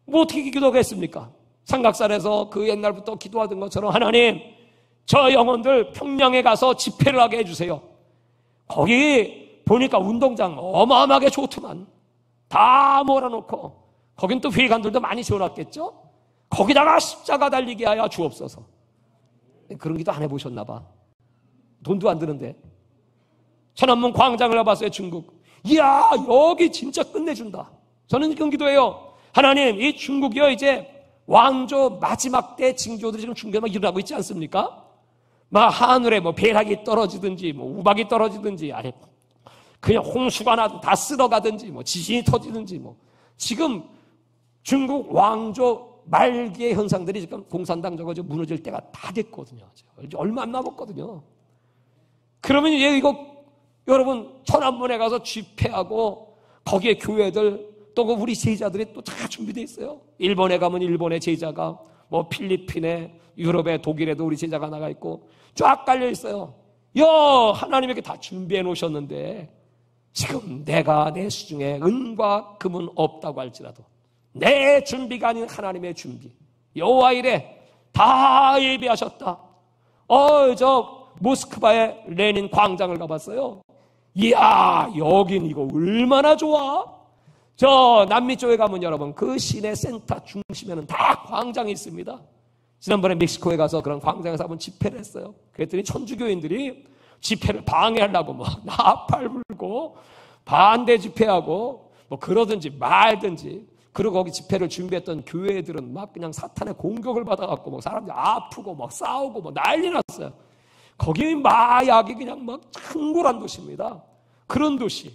뭐 어떻게 기도하겠습니까? 삼각산에서 그 옛날부터 기도하던 것처럼 하나님, 저 영혼들 평양에 가서 집회를 하게 해주세요. 거기 보니까 운동장 어마어마하게 좋더만. 다 몰아놓고 거긴 또 회관들도 많이 세워놨겠죠? 거기다가 십자가 달리게 하여 주옵소서. 그런 기도 안 해보셨나 봐. 돈도 안 드는데. 천안문 광장을 가봤어요, 중국. 이야, 여기 진짜 끝내준다. 저는 그런 기도해요. 하나님, 이 중국이요, 이제 왕조 마지막 때 징조들이 지금 중국에 막 일어나고 있지 않습니까? 막 하늘에 뭐 벼락이 떨어지든지, 뭐 우박이 떨어지든지, 아니, 그냥 홍수가 나든 다 쓸어가든지, 뭐 지진이 터지든지, 뭐. 지금 중국 왕조 말기의 현상들이 지금 공산당 저거 무너질 때가 다 됐거든요. 이제 얼마 안 남았거든요. 그러면 이제 이거 여러분 천안문에 가서 집회하고 거기에 교회들 또 우리 제자들이 또 다 준비되어 있어요. 일본에 가면 일본의 제자가, 뭐 필리핀에, 유럽에, 독일에도 우리 제자가 나가 있고 쫙 깔려 있어요. 하나님에게 다 준비해 놓으셨는데 지금 내가 내 수중에 은과 금은 없다고 할지라도 내 준비가 아닌 하나님의 준비, 여호와 이래 다 예비하셨다. 저 모스크바의 레닌 광장을 가봤어요. 이야, 여긴 이거 얼마나 좋아. 저 남미 쪽에 가면 여러분 그 시내 센터 중심에는 다 광장이 있습니다. 지난번에 멕시코에 가서 그런 광장에서 한번 집회를 했어요. 그랬더니 천주교인들이 집회를 방해하려고 막 나팔 불고 반대 집회하고 뭐 그러든지 말든지. 그리고 거기 집회를 준비했던 교회들은 막 그냥 사탄의 공격을 받아갖고 막 사람들이 아프고 막 싸우고 막 난리 났어요. 거기 마약이 그냥 막 창궐한 도시입니다. 그런 도시.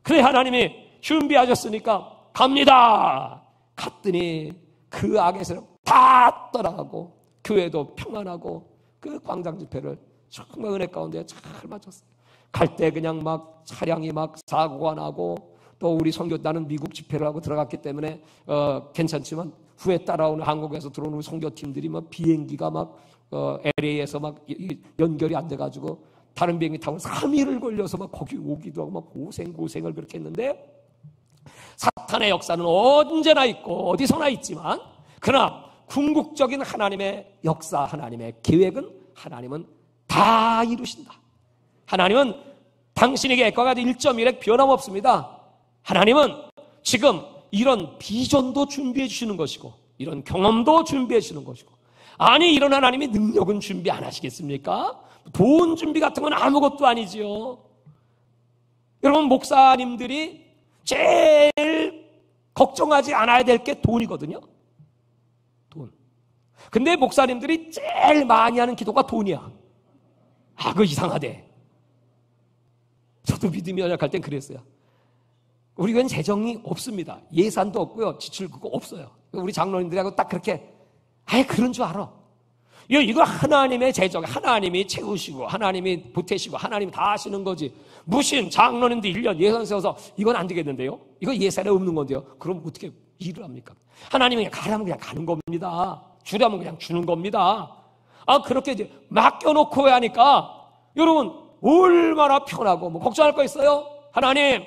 그래 하나님이 준비하셨으니까 갑니다. 갔더니 그 악에서 다 떠나가고 교회도 평안하고 그 광장 집회를 정말 은혜 가운데 잘 마쳤어요. 갈 때 그냥 막 차량이 막 사고가 나고 또 우리 선교, 나는 미국 집회를 하고 들어갔기 때문에 괜찮지만 후에 따라오는 한국에서 들어오는 우리 선교팀들이 막 비행기가 막 LA에서 막 연결이 안 돼가지고 다른 비행기 타고 3일을 걸려서 막 거기 오기도 하고 막 고생을 그렇게 했는데, 사탄의 역사는 언제나 있고 어디서나 있지만 그러나 궁극적인 하나님의 역사, 하나님의 계획은 하나님은 다 이루신다. 하나님은 당신에게 액과가 1.1핵 변함없습니다. 하나님은 지금 이런 비전도 준비해 주시는 것이고 이런 경험도 준비해 주시는 것이고, 아니 이런 하나님이 능력은 준비 안 하시겠습니까? 돈 준비 같은 건 아무것도 아니지요. 여러분, 목사님들이 제일 걱정하지 않아야 될 게 돈이거든요. 돈. 근데 목사님들이 제일 많이 하는 기도가 돈이야. 그거 이상하대. 저도 믿음이 연약할 땐 그랬어요. 우리 교회는 재정이 없습니다. 예산도 없고요. 지출 그거 없어요. 우리 장로님들하고 딱 그렇게 그런 줄 알아. 이거 하나님의 재정, 하나님이 채우시고 하나님이 보태시고 하나님이 다 하시는 거지. 무슨 장로님들 1년 예산 세워서 이건 안 되겠는데요? 이거 예산에 없는 건데요? 그럼 어떻게 일을 합니까? 하나님이 그냥 가라면 그냥 가는 겁니다. 주라면 그냥 주는 겁니다. 그렇게 이제 맡겨놓고 하니까 여러분 얼마나 편하고 뭐 걱정할 거 있어요? 하나님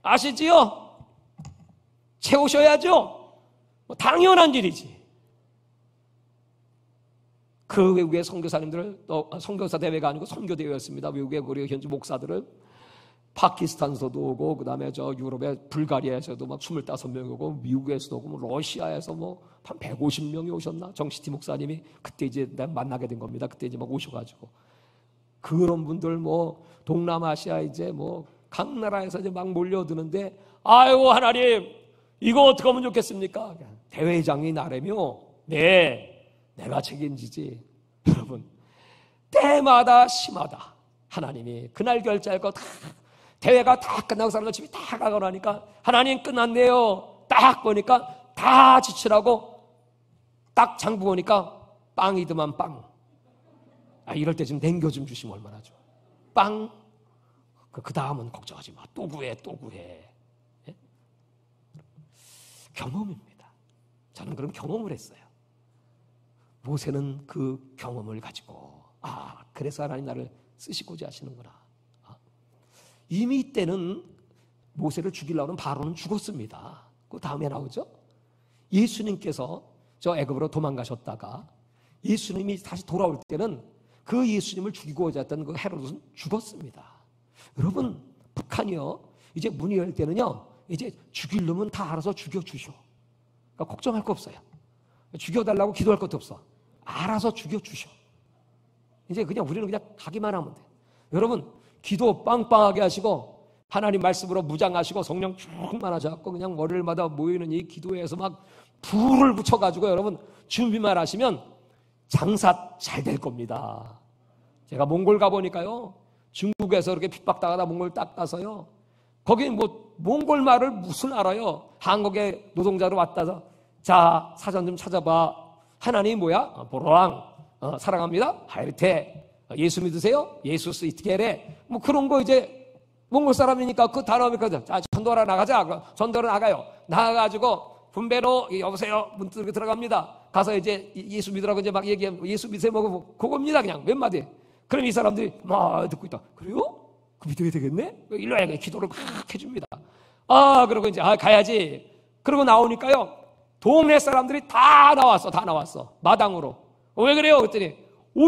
아시지요? 채우셔야죠. 뭐 당연한 일이지. 그 외국의 선교사님들을, 또 선교사 대회가 아니고 선교대회였습니다. 외국의 우리 현지 목사들을 파키스탄에서도 오고, 그 다음에 저 유럽의 불가리아에서도 막 25명이 오고, 미국에서도 오고, 뭐 러시아에서 뭐 한 150명이 오셨나? 정시티 목사님이 그때 이제 만나게 된 겁니다. 그때 이제 막 오셔가지고. 그런 분들 뭐 동남아시아 이제 뭐 각 나라에서 이제 막 몰려드는데, 아이고 하나님 이거 어떻게 하면 좋겠습니까? 대회장이 나라며, 네, 내가 책임지지. 여러분, 때마다 심하다. 하나님이 그날 결제할 거 다, 대회가 다 끝나고 사람들 집에 다 가고 나니까 하나님 끝났네요. 딱 보니까 다 지치라고 딱 장부 보니까 빵이더만 빵. 이럴 때 좀 냉겨 좀 주시면 얼마나 좋아. 빵. 그 다음은 걱정하지 마. 또 구해. 예? 경험입니다. 저는 그런 경험을 했어요. 모세는 그 경험을 가지고 그래서 하나님 나를 쓰시고자 하시는구나. 이미 이때는 모세를 죽이려고 하는 바로는 죽었습니다. 그 다음에 나오죠. 예수님께서 저 애굽으로 도망가셨다가 예수님이 다시 돌아올 때는 그 예수님을 죽이고자 했던 그 헤로드는 죽었습니다. 여러분, 북한이요 이제 문이 열 때는요 이제 죽일 놈은 다 알아서 죽여주셔. 그러니까 걱정할 거 없어요. 죽여달라고 기도할 것도 없어. 알아서 죽여주셔. 이제 그냥 우리는 그냥 가기만 하면 돼. 여러분, 기도 빵빵하게 하시고 하나님 말씀으로 무장하시고 성령 충만하셔갖고 그냥 월요일마다 모이는 이 기도회에서 막 불을 붙여가지고 여러분 준비만 하시면 장사 잘 될 겁니다. 제가 몽골 가보니까요, 중국에서 이렇게 핍박당하다 몽골 딱 가서요, 거기 뭐 몽골 말을 무슨 알아요? 한국에 노동자로 왔다서 자 사전 좀 찾아봐. 하나님이 뭐야? 보로랑 사랑합니다. 하이르테 예수 믿으세요? 예수스 이트게레 뭐 그런 거 이제 몽골 사람이니까 그 단어 하면 자 전도하러 나가자. 전도하러 나가요. 나가가지고 분배로 여보세요 문 뚫고 들어갑니다. 가서 이제 예수 믿으라고 이제 막 얘기하면 예수 믿으세요 뭐 그겁니다. 그냥 몇 마디. 그럼 이 사람들이 막 듣고 있다. 그래요? 그 믿어야 되겠네? 일로 와야 기도를 막 해줍니다. 그러고 이제 가야지. 그러고 나오니까요, 동네 사람들이 다 나왔어. 마당으로. 왜 그래요? 그랬더니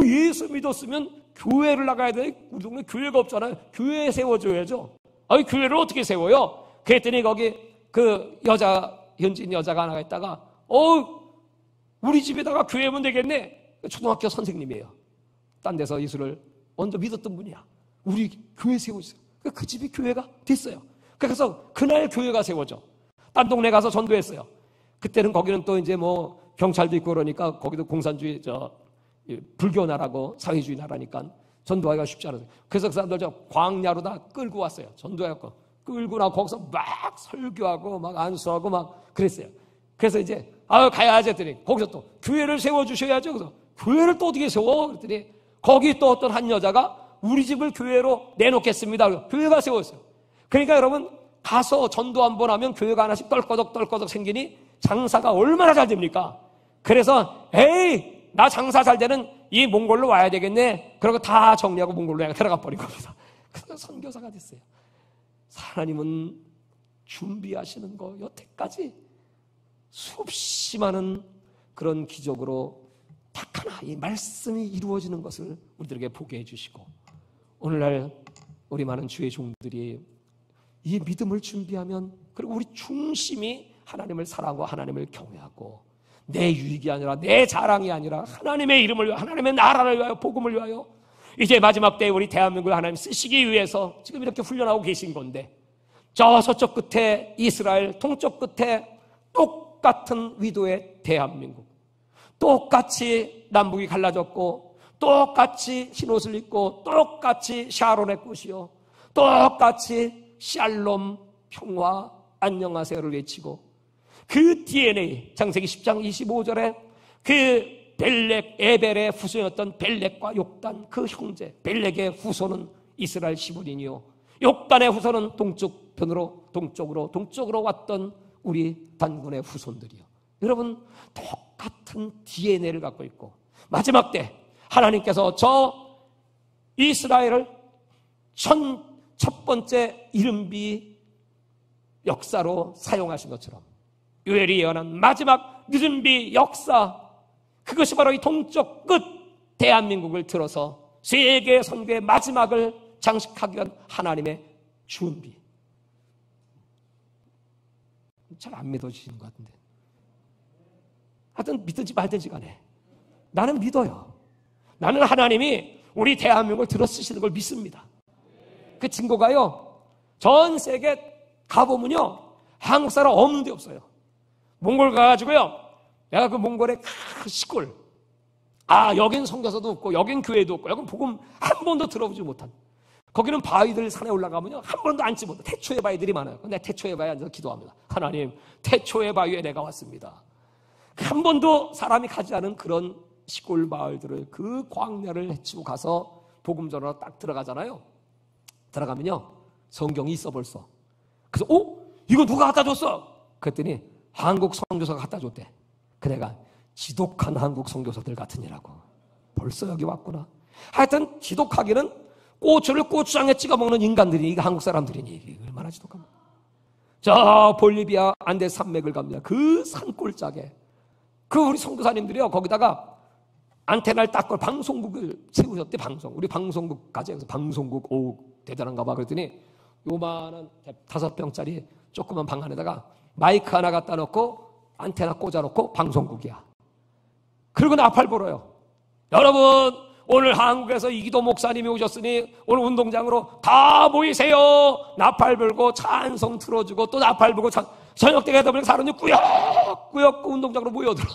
예수 믿었으면 교회를 나가야 돼. 우리 동네 교회가 없잖아요. 교회 세워줘야죠. 교회를 어떻게 세워요? 그랬더니 거기 그 현지인 여자가 하나가 있다가 우리 집에다가 교회 하면 되겠네. 초등학교 선생님이에요. 딴 데서 예수를 먼저 믿었던 분이야. 우리 교회 세워주세요. 그 집이 교회가 됐어요. 그래서 그날 교회가 세워져. 딴 동네 가서 전도했어요. 그때는 거기는 또 이제 뭐 경찰도 있고 그러니까 거기도 공산주의 불교 나라고 사회주의 나라니까 전도하기가 쉽지 않아요. 그래서 그 사람들 광야로 다 끌고 왔어요. 전도해갖고 끌고 나고 거기서 막 설교하고 막 안수하고 막 그랬어요. 그래서 이제 가야지 했더니 거기서 또 교회를 세워주셔야죠. 그래서 교회를 또 어떻게 세워? 그랬더니 거기 또 어떤 한 여자가 우리 집을 교회로 내놓겠습니다. 교회가 세웠어요. 그러니까 여러분 가서 전도 한 번 하면 교회가 하나씩 떨거덕 생기니 장사가 얼마나 잘 됩니까? 그래서 나 장사 잘 되는 이 몽골로 와야 되겠네. 그러고 다 정리하고 몽골로 들어가 버린 겁니다. 그래서 선교사가 됐어요. 하나님은 준비하시는 거 여태까지 수없이 많은 그런 기적으로 딱 하나 이 말씀이 이루어지는 것을 우리들에게 보게 해주시고, 오늘날 우리 많은 주의 종들이 이 믿음을 준비하면, 그리고 우리 중심이 하나님을 사랑하고 하나님을 경외하고 내 유익이 아니라 내 자랑이 아니라 하나님의 이름을 위하여 하나님의 나라를 위하여 복음을 위하여 이제 마지막 때에 우리 대한민국을 하나님 쓰시기 위해서 지금 이렇게 훈련하고 계신 건데, 저 서쪽 끝에 이스라엘, 동쪽 끝에 똑같은 위도의 대한민국, 똑같이 남북이 갈라졌고 똑같이 흰옷을 입고 똑같이 샤론의 꽃이요 똑같이 샬롬, 평화, 안녕하세요를 외치고 그 DNA, 창세기 10장 25절에 그 벨렉, 에벨의 후손이었던 벨렉과 욕단 그 형제, 벨렉의 후손은 이스라엘 시부린이요 욕단의 후손은 동쪽으로 왔던 우리 단군의 후손들이요. 여러분 똑같은 DNA를 갖고 있고 마지막 때 하나님께서 저 이스라엘을 첫 번째 이른비 역사로 사용하신 것처럼 요엘이 예언한 마지막 이른비 역사, 그것이 바로 이 동쪽 끝 대한민국을 들어서 세계 선교의 마지막을 장식하기 위한 하나님의 준비. 잘 안 믿어지시는 것 같은데, 하여튼 믿든지 말든지 간에 나는 믿어요. 나는 하나님이 우리 대한민국을 들어 쓰시는 걸 믿습니다. 그 증거가요, 전 세계 가보면요 한국 사람 없는 데 없어요. 몽골 가가지고요, 내가 그 몽골의 큰 시골, 여긴 선교사도 없고 여긴 교회도 없고 여긴 복음 한 번도 들어보지 못한, 거기는 바위들 산에 올라가면요 한 번도 앉지 못한 태초의 바위들이 많아요. 근데 태초의 바위에 앉아서 기도합니다. 하나님, 태초의 바위에 내가 왔습니다. 한 번도 사람이 가지 않은 그런 시골 마을들을, 그 광야를 헤치고 가서 복음 전하러 딱 들어가잖아요. 들어가면요 성경이 있어 벌써. 그래서 이거 누가 갖다 줬어? 그랬더니 한국 선교사가 갖다 줬대. 그래가 지독한 한국 선교사들 같으니라고. 벌써 여기 왔구나. 하여튼 지독하기는 고추를 고추장에 찍어 먹는 인간들이, 이게 한국 사람들이니 이게 얼마나 지독합니까? 저 볼리비아 안데 산맥을 갑니다. 그 산골짜기에 그 우리 선교사님들이요 거기다가 안테나를 딱 걸 방송국을 세우셨대. 우리 방송국까지 해서 방송국 대단한가 봐. 그랬더니 요만한 5병짜리 조그만 방 안에다가 마이크 하나 갖다 놓고 안테나 꽂아놓고 방송국이야. 그리고 나팔 불어요. 여러분, 오늘 한국에서 이기도 목사님이 오셨으니 오늘 운동장으로 다 모이세요. 나팔 불고 찬송 틀어주고 또 나팔 불고 저녁 때가 되면 사람들이 꾸역꾸역 운동장으로 모여들어.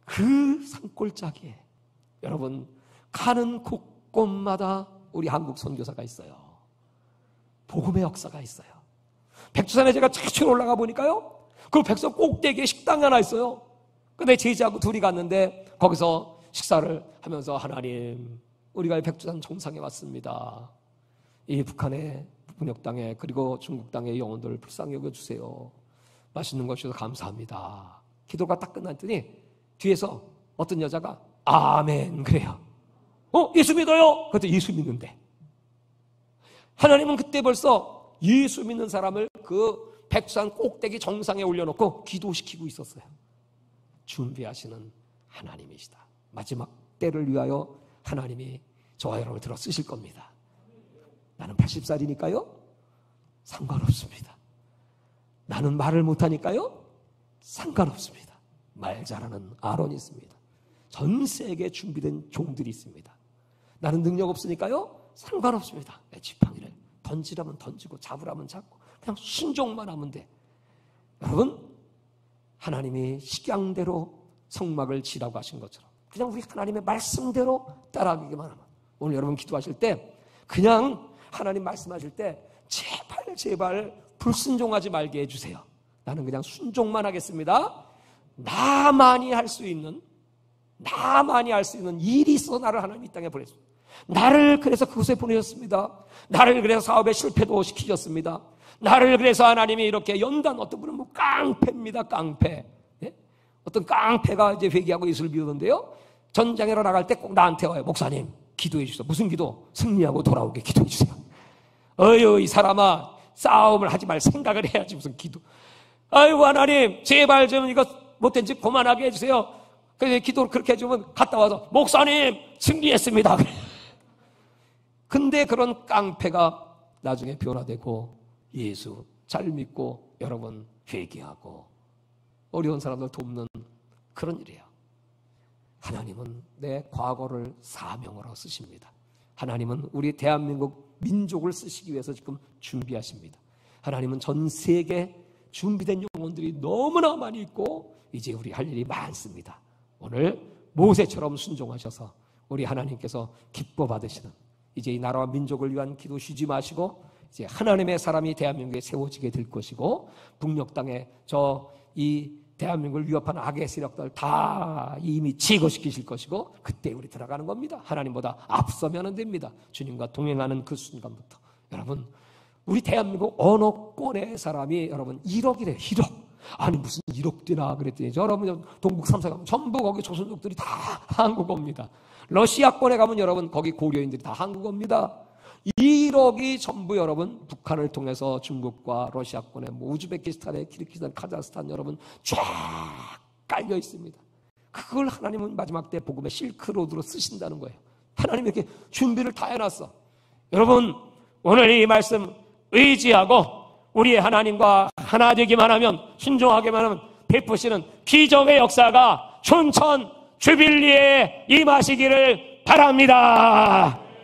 그 산골짜기에 여러분, 가는 곳곳마다 우리 한국 선교사가 있어요. 복음의 역사가 있어요. 백두산에 제가 최초에 올라가 보니까요, 그 백두산 꼭대기에 식당이 하나 있어요. 근데 제자하고 둘이 갔는데 거기서 식사를 하면서, 하나님, 우리가 백두산 정상에 왔습니다. 이 북한의 북녘 땅에 그리고 중국 땅의 영혼들을 불쌍히 여겨주세요. 맛있는 것 주셔서 감사합니다. 기도가 딱 끝났더니 뒤에서 어떤 여자가 아멘 그래요. 예수 믿어요? 그랬더니 예수 믿는데, 하나님은 그때 벌써 예수 믿는 사람을 그 백두산 꼭대기 정상에 올려놓고 기도시키고 있었어요. 준비하시는 하나님이시다. 마지막 때를 위하여 하나님이 저와 여러분을 들어 쓰실 겁니다. 나는 80살이니까요 상관없습니다. 나는 말을 못하니까요 상관없습니다. 말 잘하는 아론이 있습니다. 전 세계에 준비된 종들이 있습니다. 나는 능력 없으니까요 상관없습니다. 내 지팡이를 던지라면 던지고 잡으라면 잡고 그냥 순종만 하면 돼. 여러분, 하나님이 식양대로 성막을 지라고 하신 것처럼 그냥 우리 하나님의 말씀대로 따라가기만 하면, 오늘 여러분 기도하실 때 그냥 하나님 말씀하실 때 제발 불순종하지 말게 해주세요. 나는 그냥 순종만 하겠습니다. 나만이 할 수 있는 일이 있어 나를 하나님 이 땅에 보냈습니다. 나를 그래서 그곳에 보내셨습니다. 나를 그래서 사업에 실패도 시키셨습니다. 나를 그래서 하나님이 이렇게 연단, 어떤 분은 뭐 깡패입니다. 깡패. 예? 어떤 깡패가 이제 회개하고 예수를 믿었는데요, 전장으로 나갈 때 꼭 나한테 와요. 목사님 기도해 주세요. 무슨 기도? 승리하고 돌아오게 기도해 주세요. 이 사람아, 싸움을 하지 말 생각을 해야지 무슨 기도. 아이고 하나님 제발 좀 이거 못된 짓 그만하게 해주세요. 그래서 기도를 그렇게 해주면 갔다 와서 목사님 승리했습니다. 근데 그런 깡패가 나중에 변화되고 예수 잘 믿고 여러분 회개하고 어려운 사람들 돕는 그런 일이에요. 하나님은 내 과거를 사명으로 쓰십니다. 하나님은 우리 대한민국 민족을 쓰시기 위해서 지금 준비하십니다. 하나님은 전 세계 준비된 영혼들이 너무나 많이 있고 이제 우리 할 일이 많습니다. 오늘 모세처럼 순종하셔서 우리 하나님께서 기뻐 받으시는, 이제 이 나라와 민족을 위한 기도 쉬지 마시고 이제 하나님의 사람이 대한민국에 세워지게 될 것이고, 북녘 땅에 이 대한민국을 위협한 악의 세력들 다 이미 제거시키실 것이고, 그때 우리 들어가는 겁니다. 하나님보다 앞서면 안 됩니다. 주님과 동행하는 그 순간부터. 여러분, 우리 대한민국 어느 꼴의 사람이 여러분 1억이래요. 1억. 아니 무슨 1억 되나 그랬더니, 여러분 동북 3사 가면 전부 거기 조선족들이 다 한국어입니다. 러시아권에 가면 여러분 거기 고려인들이 다 한국어입니다. 1억이 전부 여러분 북한을 통해서 중국과 러시아권에 우즈베키스탄에 키르기스탄, 카자흐스탄 여러분 쫙 깔려 있습니다. 그걸 하나님은 마지막 때 복음의 실크로드로 쓰신다는 거예요. 하나님이 이렇게 준비를 다 해놨어. 여러분, 오늘 이 말씀 의지하고 우리의 하나님과 하나 되기만 하면, 순종하기만 하면 베푸시는 기적의 역사가 춘천 주빌리에 임하시기를 바랍니다.